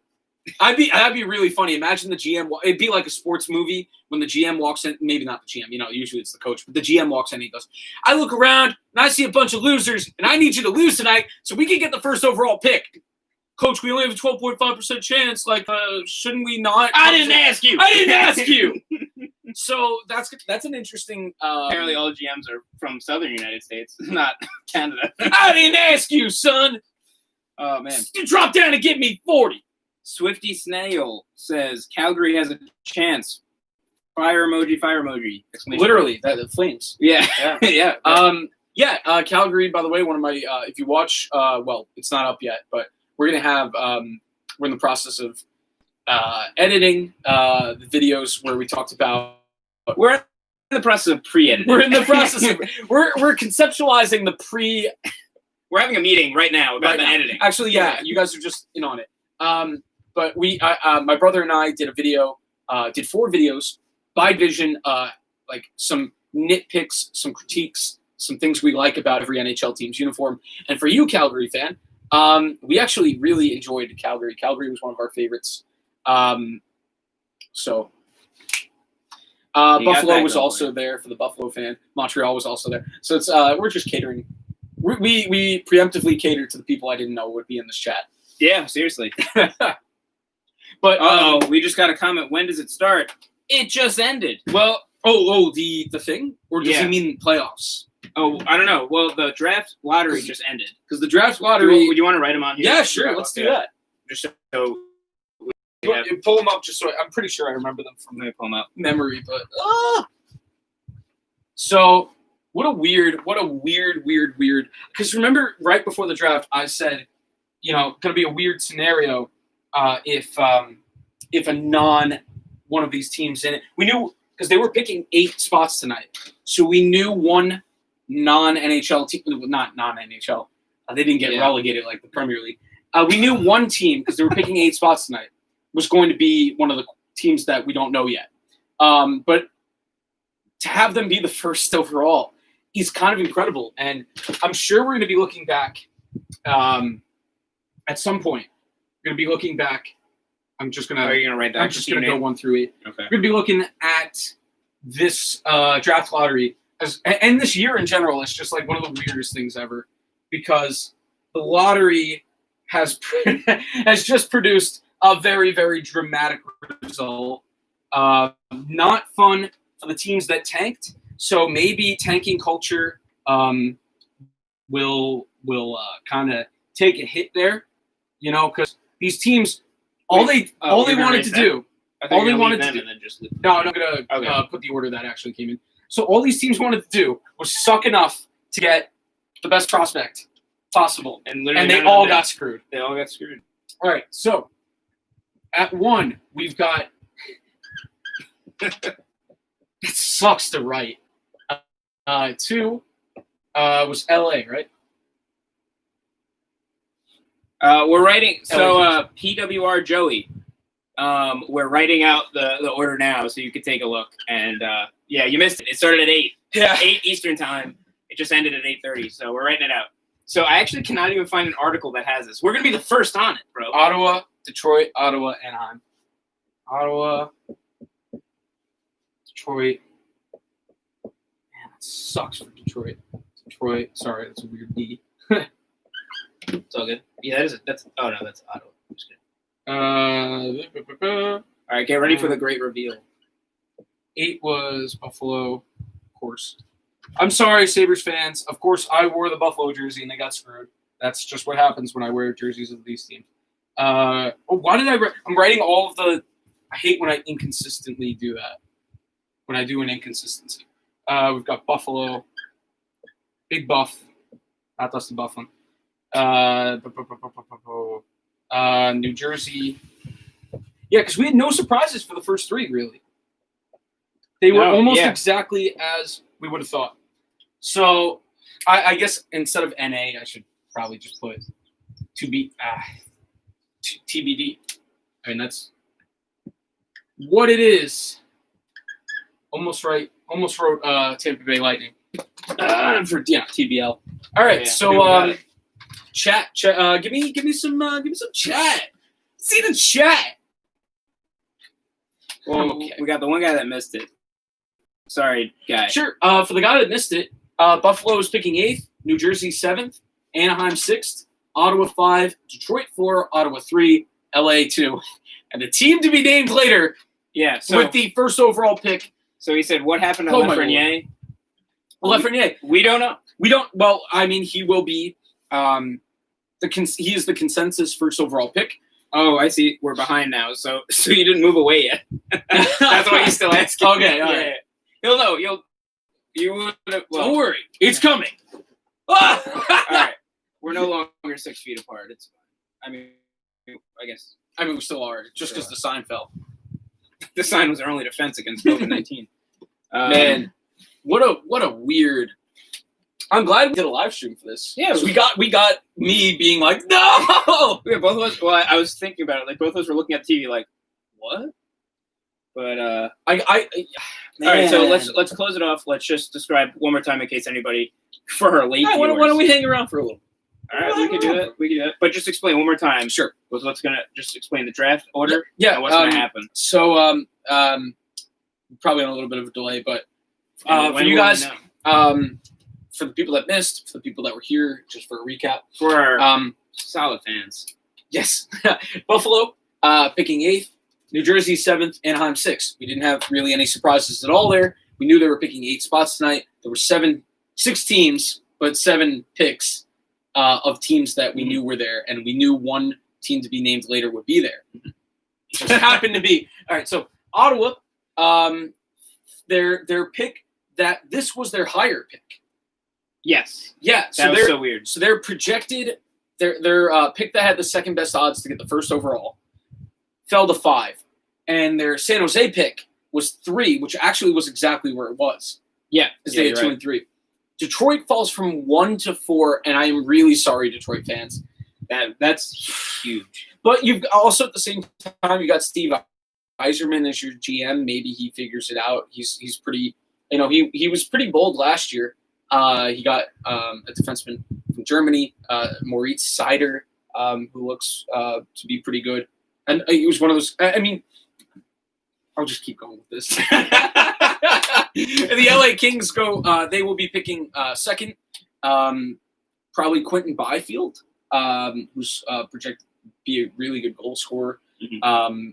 that'd be really funny. Imagine the GM. It'd be like a sports movie when the GM walks in. Maybe not the GM. Usually it's the coach, but the GM walks in and he goes, "I look around and I see a bunch of losers, and I need you to lose tonight so we can get the first overall pick." Coach, we only have a 12.5% chance. Like, shouldn't we not? I didn't ask you. So that's an interesting. Apparently, all GMs are from Southern United States, not Canada. I didn't ask you, son. Oh man, you drop down and give me 40. Swifty Snail says Calgary has a chance. Fire emoji. Literally, the flames. Yeah. Calgary. By the way, one of my. If you watch, it's not up yet, but we're gonna have. We're in the process of editing the videos where we talked about. We're in the process of pre-editing. We're in the process of. We're conceptualizing the pre. We're having a meeting right now about the editing. Actually, yeah, you guys are just in on it. But my brother and I did a video. Did 4 videos by division. Like some nitpicks, some critiques, some things we like about every NHL team's uniform. And for you, Calgary fan, we actually really enjoyed Calgary. Calgary was one of our favorites. Buffalo was also there for the Buffalo fan. Montreal was also there. So it's we're just catering. We preemptively catered to the people I didn't know would be in this chat. Yeah, seriously. But we just got a comment. When does it start? It just ended. Well, the thing, or does he mean playoffs? Oh, I don't know. Well, the draft lottery just ended. Because the draft lottery. Would you want to write them on here? Yeah, sure. Let's do that. Just so. Pull them up. Just so I'm pretty sure I remember them from memory, but so what a weird. Because remember, right before the draft, I said, going to be a weird scenario if a one of these teams in it. We knew because they were picking 8 spots tonight, so we knew one non-NHL team, not non-NHL. They didn't get relegated like the Premier League. We knew one team because they were picking 8 spots tonight was going to be one of the teams that we don't know yet. But to have them be the first overall is kind of incredible. And I'm sure we're going to be looking back at some point. We're going to be looking back. I'm just going to. Are you going to write that? I'm just going to go 1 through 8. Okay. We're going to be looking at this draft lottery and this year in general. It's just like one of the weirdest things ever because the lottery has just produced a very, very dramatic result. Not fun for the teams that tanked. So maybe tanking culture will kind of take a hit there, because these teams, all they wanted to do. All they wanted to do. No, I'm not gonna put the order that actually came in. So all these teams wanted to do was suck enough to get the best prospect possible, and they all got screwed. They all got screwed. All right, so at 1 we've got. It sucks to write. 2 was LA, right? We're writing. So PWR Joey. We're writing out the order now, so you can take a look. And you missed it. It started at 8. Yeah. 8 Eastern time. It just ended at 8:30. So we're writing it out. So I actually cannot even find an article that has this. We're gonna be the first on it, bro. Ottawa, Detroit, Ottawa, Anaheim. Ottawa, Detroit. Man, that sucks for Detroit. Detroit. Sorry, that's a weird D. It's all good. Yeah, that's Ottawa. I'm just kidding. All right, get ready for the great reveal. 8 was Buffalo, of course. I'm sorry, Sabres fans. Of course, I wore the Buffalo jersey and they got screwed. That's just what happens when I wear jerseys of these teams. Why did I'm writing all of the. I hate when I inconsistently do that. When I do an inconsistency. We've got Buffalo, Big Buff, not Dustin Bufflin. New Jersey. Yeah, because we had no surprises for the first three, really. They were almost exactly as we would have thought. So, I guess instead of NA, I should probably just put TBD. I mean, that's what it is. Almost right. Almost wrote Tampa Bay Lightning for TBL. All right, so chat. Give me some chat. See the chat. Well, we got the one guy that missed it. Sorry, guy. Sure. For the guy that missed it, Buffalo is picking 8th, New Jersey 7th, Anaheim 6th, Ottawa 5, Detroit 4, Ottawa 3, LA 2, and the team to be named later. Yeah. So, with the first overall pick. So he said, "What happened to Lafreniere?" Lafreniere. We don't know. We don't. Well, I mean, he will be. He is the consensus first overall pick. Oh, I see. We're behind now. So you didn't move away yet. That's why he's still asking. Okay, all right. He'll know. You would. Well, don't worry. It's coming. All right. We're no longer 6 feet apart. It's fine. I mean, I guess. I mean, we still are. Just because the sign fell. The sign was our only defense against COVID-19. Man, what a weird. I'm glad we did a live stream for this. Yeah, we got me being like, no. Yeah, both of us. Well, I was thinking about it. Like both of us were looking at the TV, like, what? But all right. So let's close it off. Let's just describe one more time in case anybody for her late. Why don't we hang around for a little? All right, we can do it. But just explain one more time. Sure. What's gonna just explain the draft order? Yeah. And what's gonna happen? So probably on a little bit of a delay, but for you guys, for the people that missed, for the people that were here, just for a recap, for our solid fans. Yes, Buffalo picking 8th, New Jersey 7th, Anaheim 6th. We didn't have really any surprises at all there. We knew they were picking 8 spots tonight. There were 6 teams, but 7 picks. Of teams that we knew were there, and we knew one team to be named later would be there. It just happened to be. All right, so Ottawa, their pick, that this was their higher pick. Yes. Yeah. That was so weird. So they're projected, their pick that had the second best odds to get the first overall fell to 5. And their San Jose pick was 3, which actually was exactly where it was. Yeah. Because they had 2 and 3. Detroit falls from 1 to 4, and I am really sorry, Detroit fans. That's huge. But you've also at the same time you got Steve Yzerman as your GM. Maybe he figures it out. He's pretty, he was pretty bold last year. He got a defenseman from Germany, Moritz Seider, who looks to be pretty good, and he was one of those. I mean, I'll just keep going with this. The LA Kings go. They will be picking second. Probably Quentin Byfield, who's projected to be a really good goal scorer. Mm-hmm.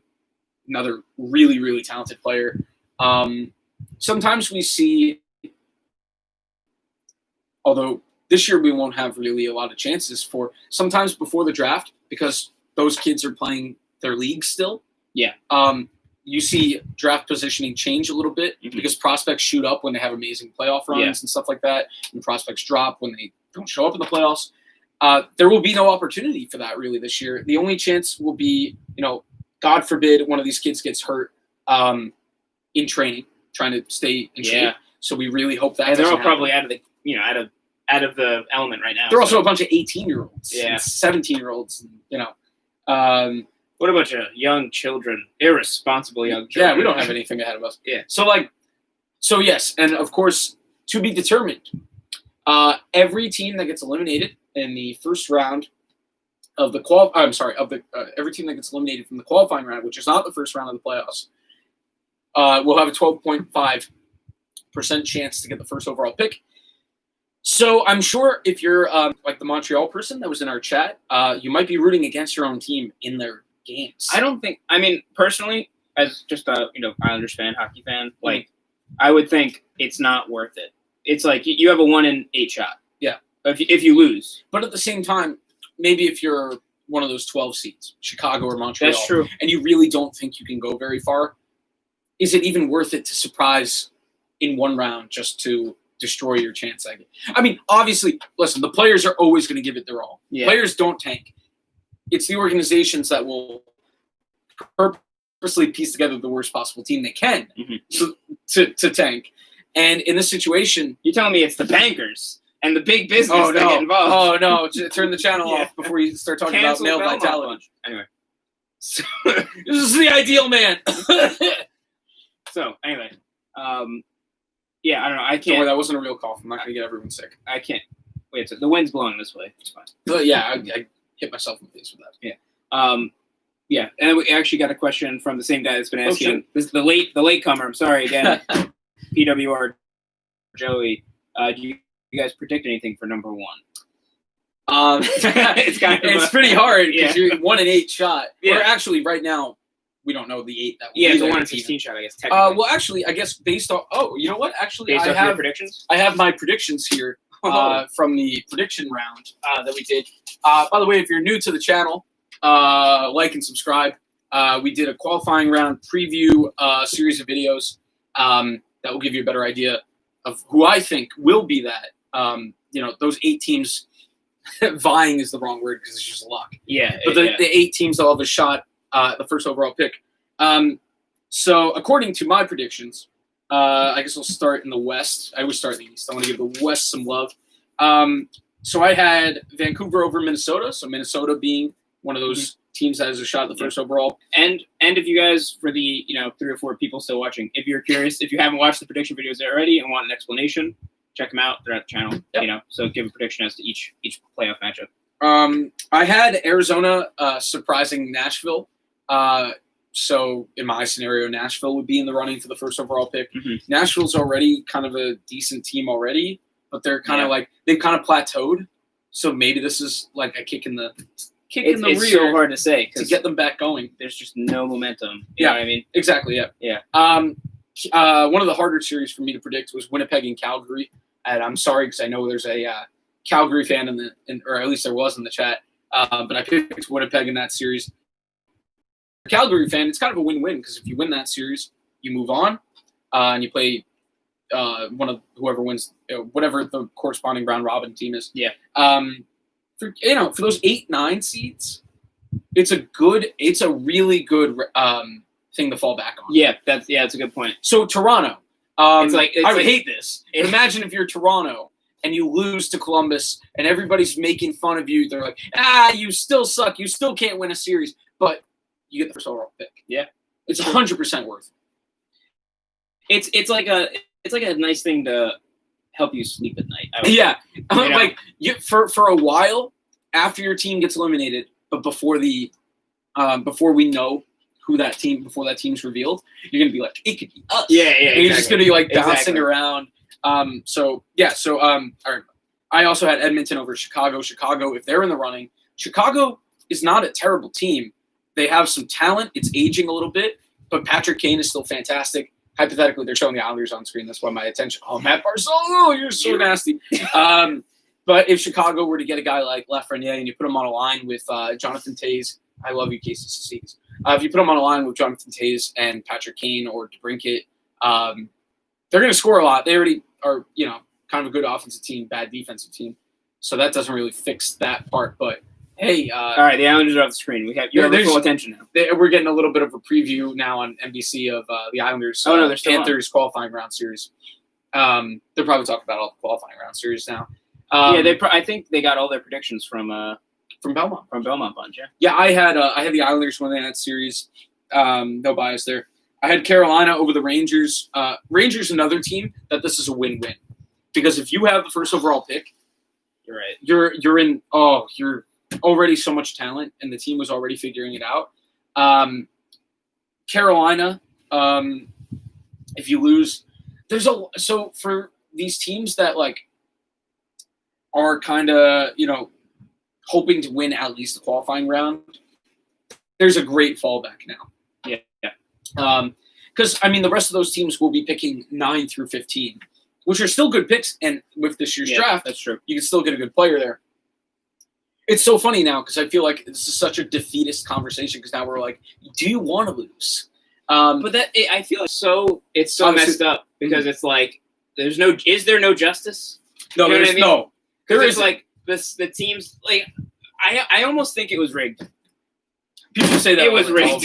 Another really, really talented player. Sometimes we see, although this year we won't have really a lot of chances for. Sometimes before the draft, because those kids are playing their league still. Yeah. You see draft positioning change a little bit because prospects shoot up when they have amazing playoff runs and stuff like that, and prospects drop when they don't show up in the playoffs. There will be no opportunity for that really this year. The only chance will be, God forbid one of these kids gets hurt in training, trying to stay in shape. So we really hope that. And they're all probably out of the, out of the element right now. They're also a bunch of 18-year-olds, 17-year-olds, What a bunch of young children, irresponsible young children. Yeah, we don't have anything ahead of us. Yeah. So yes, and of course, to be determined. Every team that gets eliminated in the first round of the every team that gets eliminated from the qualifying round, which is not the first round of the playoffs, will have a 12.5% chance to get the first overall pick. So I'm sure if you're like the Montreal person that was in our chat, you might be rooting against your own team in their games. Personally, as just a Islanders fan, hockey fan, I would think it's not worth it. it's like you have a 1 in 8 shot. Yeah. If you lose. But at the same time, maybe if you're one of those 12 seeds, Chicago or Montreal, That's true. and you really don't think you can go very far, is it even worth it to surprise in one round just to destroy your chance? I mean, obviously, listen, the players are always going to give it their all. Yeah. Players don't tank. It's the organizations that will purposely piece together the worst possible team they can to tank. And in this situation, You're telling me it's the bankers and the big business that get oh involved. no, turn the channel off before you start talking Cancel about male Belmont vitality. lunch. Anyway. This is the ideal man. So anyway, yeah, I don't know. I Don't worry, can't. that wasn't a real cough. I'm not gonna get everyone sick. I can't. Wait, so the wind's blowing this way. It's fine. But yeah, I hit myself in the face with that. Yeah, and then we actually got a question from the same guy that's been asking. This is the latecomer. I'm sorry again. PWR Joey. Do you guys predict anything for number 1? It's pretty hard because you're 1 in 8 shot. Yeah. Or actually, right now, we don't know the 8 that will Yeah, be it's a there 1 in at the 16 shot, I guess. Technically. well, actually, I guess based on you know what? Actually, based I off your have predictions. I have my predictions here from the prediction round that we did. By the way, if you're new to the channel, like and subscribe. We did a qualifying round preview series of videos that will give you a better idea of who I think will be that. Those 8 teams. Vying is the wrong word because it's just a lock. Yeah, But the 8 teams that will have a shot the first overall pick. So according to my predictions, I guess we'll start in the West. I always start in the East. I want to give the West some love. So I had Vancouver over Minnesota. So Minnesota being one of those teams that has a shot at the first overall. And if you guys, for the 3 or 4 people still watching, if you're curious, if you haven't watched the prediction videos already and want an explanation, check them out. They're at the channel. Yep. So give a prediction as to each playoff matchup. I had Arizona surprising Nashville. So in my scenario, Nashville would be in the running for the first overall pick. Nashville's already kind of a decent team already, but they're kind of like they've kind of plateaued. So maybe this is like a kick in the It's rear so hard to say to get them back going. There's just no momentum. You know what I mean? Exactly. Yeah. Yeah. One of the harder series for me to predict was Winnipeg and Calgary, and I'm sorry because I know there's a Calgary fan or at least there was in the chat, but I picked Winnipeg in that series. Calgary fan, it's kind of a win-win because if you win that series, you move on, and you play one of whoever wins, whatever the corresponding round robin team is. Yeah. For those 8-9 seeds, it's a really good thing to fall back on. Yeah, that's a good point. So Toronto, I would hate this. Imagine if you're Toronto and you lose to Columbus and everybody's making fun of you. They're like, you still suck. You still can't win a series, but you get the first overall pick. Yeah, it's 100% worth it. It's like a nice thing to help you sleep at night. For a while after your team gets eliminated, but before we know who that team before that team's revealed, you're gonna be like, it could be us. Yeah. And you're just gonna be like bouncing around. All right. I also had Edmonton over Chicago. Chicago, if they're in the running, Chicago is not a terrible team. They have some talent. It's aging a little bit, but Patrick Kane is still fantastic. Hypothetically, they're showing the Islanders on screen. That's why my attention. Oh, Matt Barzal, you're so nasty. But if Chicago were to get a guy like Lafreniere and you put him on a line with Jonathan Toews, I love you, Casey Cizikas. If you put him on a line with Jonathan Toews and Patrick Kane or DeBrincat, they're going to score a lot. They already are, kind of a good offensive team, bad defensive team. So that doesn't really fix that part. But hey, all right, the Islanders are off the screen. We have your full attention now. We're getting a little bit of a preview now on NBC of the Islanders they're still Panthers qualifying round series. They're probably talking about all the qualifying round series now. I think they got all their predictions from Belmont. From Belmont Bunch. Yeah, I had the Islanders winning that series. No bias there. I had Carolina over the Rangers. Rangers, another team that this is a win-win because if you have the first overall pick, you're right. You're already so much talent, and the team was already figuring it out. Carolina, if you lose, for these teams that are kind of hoping to win at least the qualifying round, there's a great fallback now. Yeah. Because the rest of those teams will be picking 9 through 15. which are still good picks. And with this year's draft, that's true. you can still get a good player there. It's so funny now because I feel like this is such a defeatist conversation because now we're like, do you want to lose? But I feel like it's so messed up because it's like is there no justice? No, you know there's what I mean? no. There is like the teams like I almost think it was rigged. People say that it was rigged.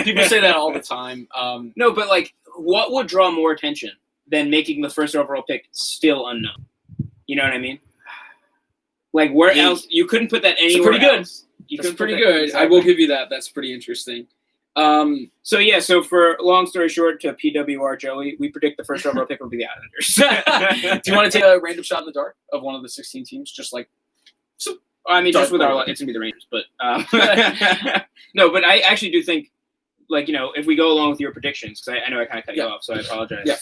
People say that all the time. No, but like, what would draw more attention than making the first overall pick still unknown? You know what I mean? Like, where else? You couldn't put that anywhere. Pretty good. Else. That's pretty good. Exactly. I will give you that. That's pretty interesting. So for long story short, to PWR Joey, we predict the first overall pick will be the Islanders. Do you want to take a random shot in the dark of one of the 16 teams? Just like, I mean, just with our luck, it's gonna be the Rangers. But no, but I actually do think, like, if we go along with your predictions, because I know I kind of cut you off, so I apologize. Yeah.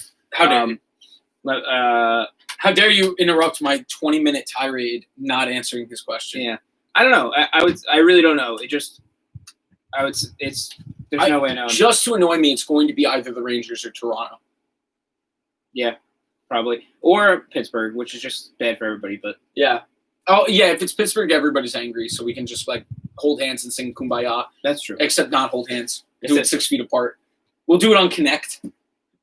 How dare you interrupt my 20-minute tirade not answering his question? Yeah. I don't know. I really don't know. There's no way I know. Just to annoy me, it's going to be either the Rangers or Toronto. Yeah, probably. Or Pittsburgh, which is just bad for everybody, but yeah. Oh, yeah, if it's Pittsburgh, everybody's angry, so we can just, like, hold hands and sing Kumbaya. That's true. Except not hold hands. Do it 6 feet apart. We'll do it on Connect.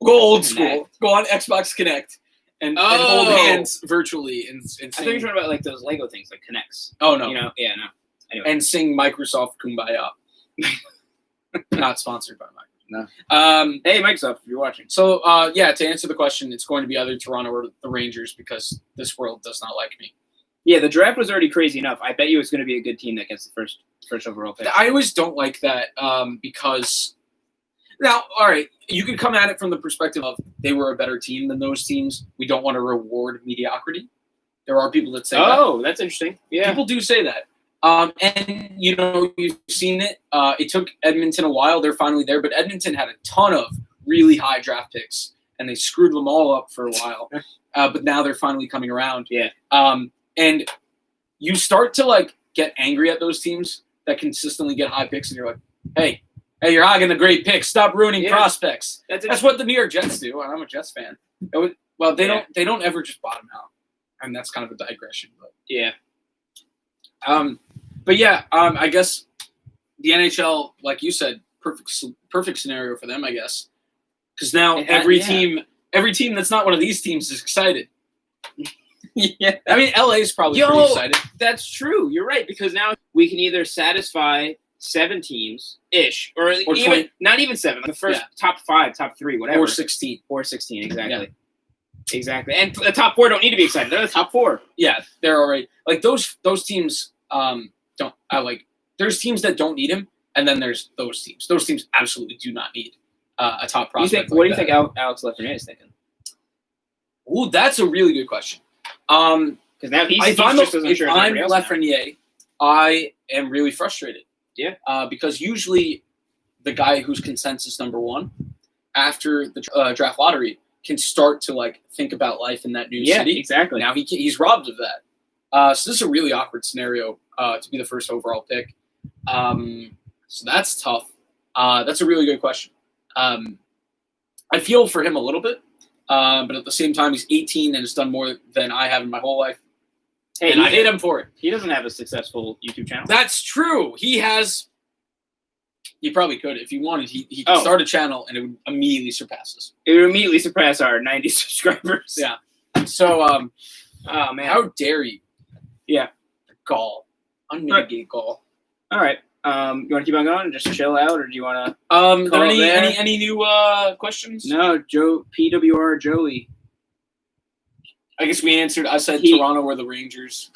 We'll go old school. Go on Xbox Connect and hold hands virtually and sing. I thought you were talking about, like, those Lego things, like Connects. Oh, no. Yeah, no. Anyway. And sing Microsoft Kumbaya. Not sponsored by Microsoft. No. Hey, Microsoft, if you're watching. So, to answer the question, it's going to be either Toronto or the Rangers because this world does not like me. Yeah, the draft was already crazy enough. I bet you it's going to be a good team that gets the first overall pick. I always don't like that because now, all right, you could come at it from the perspective of they were a better team than those teams. We don't want to reward mediocrity. There are people that say that. Oh, that's interesting. Yeah. People do say that. And, you've seen it. It took Edmonton a while. They're finally there. But Edmonton had a ton of really high draft picks, and they screwed them all up for a while. But now they're finally coming around. Yeah. And you start to, like, get angry at those teams that consistently get high picks, and you're like, hey, you're hogging the great picks. Stop ruining prospects. That's what the New York Jets do, and I'm a Jets fan. They don't ever just bottom out. And that's kind of a digression. But yeah. I guess the NHL, like you said, perfect scenario for them, I guess. Because now every team that's not one of these teams is excited. Yeah. I mean, LA is probably pretty excited. That's true. You're right, because now we can either satisfy 7 teams-ish, or even, not even 7, the first top 5, top 3, whatever. Or 16. Exactly. Yeah. Exactly. And the top 4 don't need to be excited. They're the top 4. Yeah, they're all right. Like, those teams don't – there's teams that don't need him, and then there's those teams. Those teams absolutely do not need a top prospect. What do you think Alex Lafreniere is thinking? Ooh, that's a really good question. Because now if I'm Lafreniere, I am really frustrated. Yeah. Because usually the guy who's consensus number 1 after the draft lottery can start to, like, think about life in that new city. Yeah, exactly. Now he's robbed of that. So this is a really awkward scenario to be the first overall pick. So that's tough. That's a really good question. I feel for him a little bit. But at the same time, he's 18 and has done more than I have in my whole life. Hey, and I hate him for it. He doesn't have a successful YouTube channel. That's true. He probably could. If he wanted, he could start a channel and it would immediately surpass us. It would immediately surpass our 90 subscribers. Yeah. So, oh, man. How dare you? Yeah. Gall. Unmitigated gall. All right. You want to keep on going and just chill out, or do you want to? Are there any new questions? No, PWR Joey. I guess we answered. I said Toronto or the Rangers.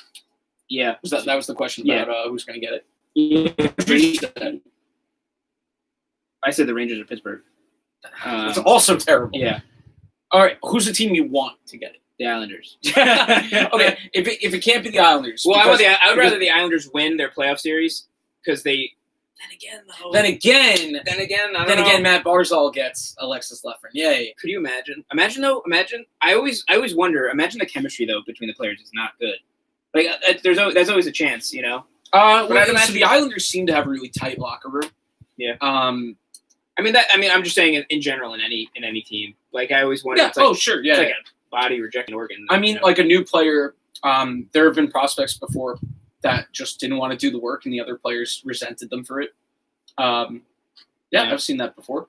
Yeah, that was the question about who's going to get it. Yeah. I said the Rangers or Pittsburgh. It's also terrible. Yeah. All right, who's the team you want to get it? The Islanders. Okay, if it can't be the Islanders. Well, I would rather the Islanders win their playoff series because they. Then again, Matt Barzal gets Alexis Lafreniere. Could you imagine? Imagine. I always wonder. Imagine the chemistry though between the players is not good. Like there's always a chance, you know. So the Islanders seem to have a really tight locker room. Yeah. I'm just saying in general in any team. Like I always wonder. Yeah. It's like, sure. Yeah. body rejecting Oregon. I mean, like a new player, there have been prospects before that just didn't want to do the work, and the other players resented them for it. I've seen that before.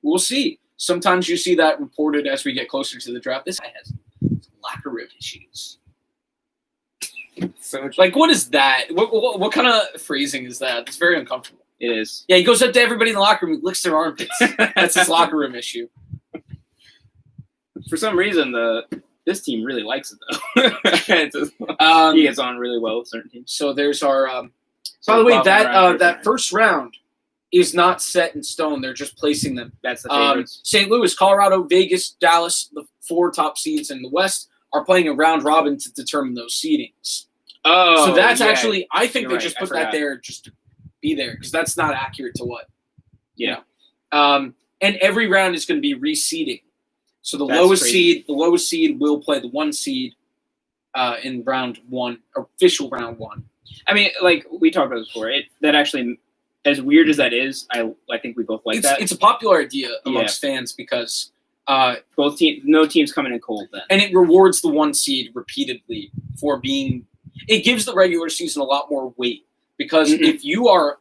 We'll see. Sometimes you see that reported as we get closer to the draft. This guy has locker room issues. So Like, what is that? What kind of phrasing is that? It's very uncomfortable. it is. Yeah, he goes up to everybody in the locker room and licks their armpits. That's his locker room issue. For some reason, this team really likes it though. He gets on really well with certain teams. So there's our. By the way, that first round is not set in stone. They're just placing them. That's the favorites. St. Louis, Colorado, Vegas, Dallas, the 4 top seeds in the West are playing a round robin to determine those seedings. Oh, So that's actually, I think they You're just right. I put that forgot. there just to be there because that's not accurate to what. Yeah. And every round is going to be reseeding. So the That's lowest crazy. seed will play the 1 seed in round 1, official round 1. I mean, like we talked about this before. That actually, as weird as that is, I think we both like that. It's a popular idea amongst fans because Both teams, no teams coming in cold then. and it rewards the 1 seed repeatedly for being. It gives the regular season a lot more weight because if you are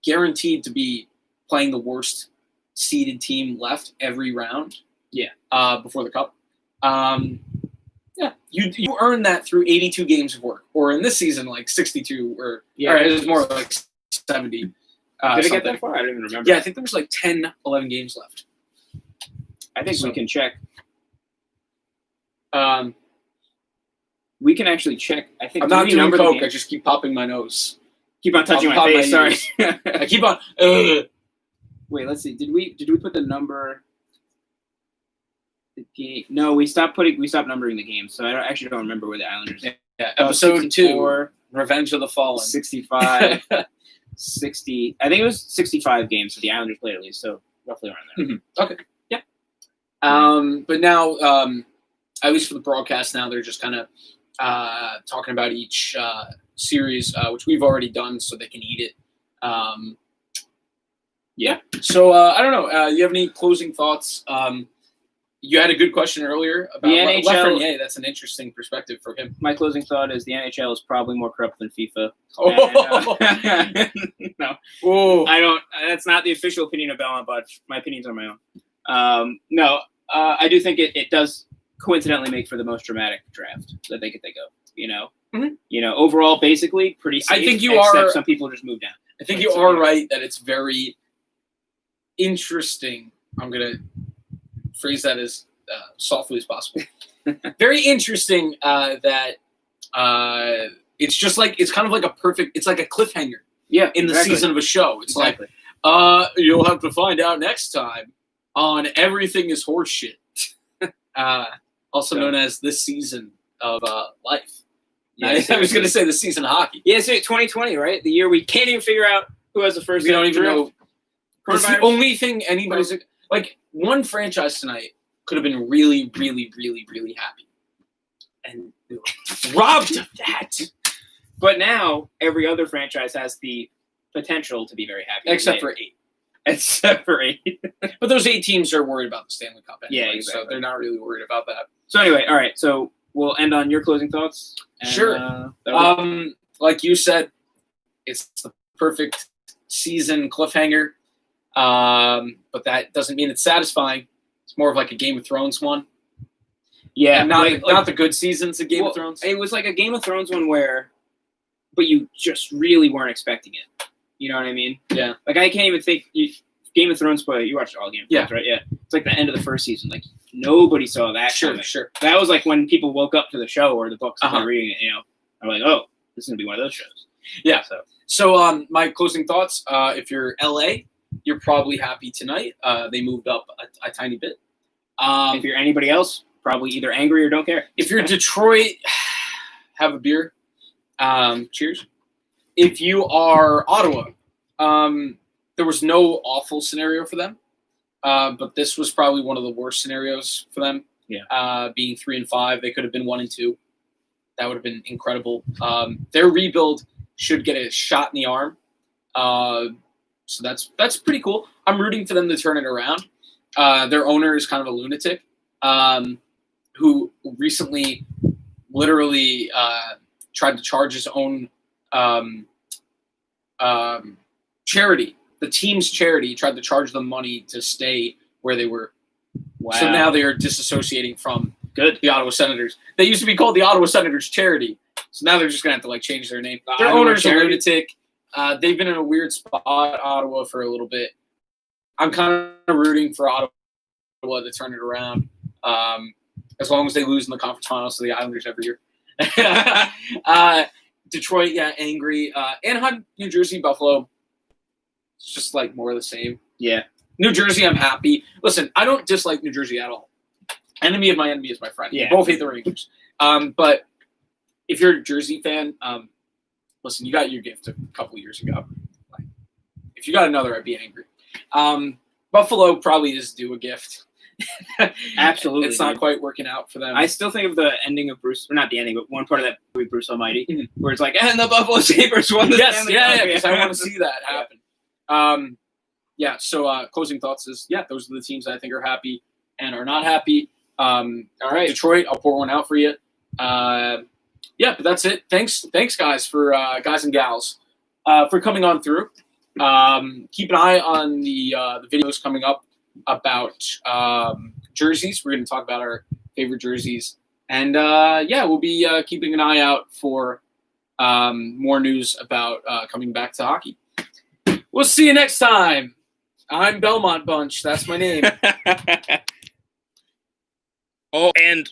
guaranteed to be playing the worst seeded team left every round, before the cup, you earn that through 82 games of work, or in this season like 62, or it was more like 70. Did it get something. that far? I don't even remember. Yeah, I think there was like 10, 11 games left. I think So- we can check. Um, We can actually check. I think I'm do not we doing number the coke. I games? just keep popping my nose. Keep on touching my Pop my face. Sorry. ears. I keep on. Wait, let's see. Did we put the number? The game? No, we stopped numbering the games. So I actually don't remember where the Islanders. Yeah, episode 2, 64, Revenge of the Fallen. 65, 60. I think it was 65 games. So the Islanders played at least. So roughly around there. Okay. Yeah. But now, at least for the broadcast, now they're just kind of talking about each series, which we've already done, so they can eat it. So I don't know. You have any closing thoughts? You had a good question earlier about The NHL. Lafreniere. That's an interesting perspective for him. My closing thought is the NHL is probably more corrupt than FIFA. Oh, No, oh. I don't. That's not the official opinion of Belmont, but my opinions are my own. I do think it does coincidentally make for the most dramatic draft that they could think of. Overall, basically pretty safe. I think you except are- Some people just move down. I think you are right that it's very interesting. I'm going to phrase that as softly as possible. Very interesting that it's just like, it's kind of like it's like a cliffhanger in the season of a show. It's Exactly. like, you'll have to find out next time on Everything is Horseshit. Also known as This Season of Life. I was going to say the season of hockey. Yeah, so 2020, right? The year we can't even figure out who has the first. We don't even know. It's the Coronavirus. only thing anybody's like. One franchise tonight could have been really, really, really, really happy, and they were robbed of that. But now every other franchise has the potential to be very happy, Except for 8. Except for 8. But those 8 teams are worried about the Stanley Cup anyway, Yeah, exactly. so they're not really worried about that. So anyway, all right. So we'll end on your closing thoughts. And, Sure. Like you said, it's the perfect season cliffhanger. But that doesn't mean it's satisfying. It's more of like a Game of Thrones one. yeah, And not the good seasons of Game of Thrones. It was like a Game of Thrones one but you just really weren't expecting it. You know what I mean? Yeah. Like I can't even think. Game of Thrones, but you watched all Game of Thrones, Yeah. right? Yeah. It's like the end of the first season. Like nobody saw that. coming. Sure. That was like when people woke up to the show or the books and Uh-huh. they're reading it. I'm like, oh, this is gonna be one of those shows. Yeah. So So my closing thoughts, if you're LA, you're probably happy tonight. They moved up a tiny bit. if you're anybody else, probably either angry or don't care. If you're Detroit, have a beer. Cheers. If you are Ottawa, there was no awful scenario for them, but this was probably one of the worst scenarios for them. Yeah. Being 3-5, they could have been 1-2. That would have been incredible. Their rebuild should get a shot in the arm. So that's pretty cool. I'm rooting for them to turn it around. Their owner is kind of a lunatic. who recently literally tried to charge his own charity. The team's charity tried to charge them money to stay where they were. Wow. So now they are disassociating from Good. the Ottawa Senators. They used to be called the Ottawa Senators Charity. So now they're just going to have to like change their name. Their Ottawa owner's a Charity. lunatic. They've been in a weird spot, Ottawa, for a little bit. I'm kind of rooting for Ottawa to turn it around. As long as they lose in the conference finals to the Islanders every year. Detroit, yeah, angry. Anaheim, New Jersey, Buffalo. It's just like more of the same. Yeah. New Jersey, I'm happy. Listen, I don't dislike New Jersey at all. Enemy of my enemy is my friend. Yeah. We both hate the Rangers. But if you're a Jersey fan, listen, you got your gift a couple years ago. Like, if you got another, I'd be angry. Buffalo probably is due a gift. Absolutely. It's not quite working out for them. I still think of the ending of Bruce, or not the ending, but one part of that movie, Bruce Almighty, Mhm. where it's like, and the Buffalo Sabres won the Yes, Stanley yeah, Cup." because I want to see that happen. So closing thoughts is, those are the teams that I think are happy and are not happy. All right, Detroit, I'll pour one out for you. But that's it. Thanks, guys, for guys and gals, for coming on through. Keep an eye on the videos coming up about jerseys. We're going to talk about our favorite jerseys, and we'll be keeping an eye out for more news about coming back to hockey. We'll see you next time. I'm Belmont Bunch. That's my name. Oh, and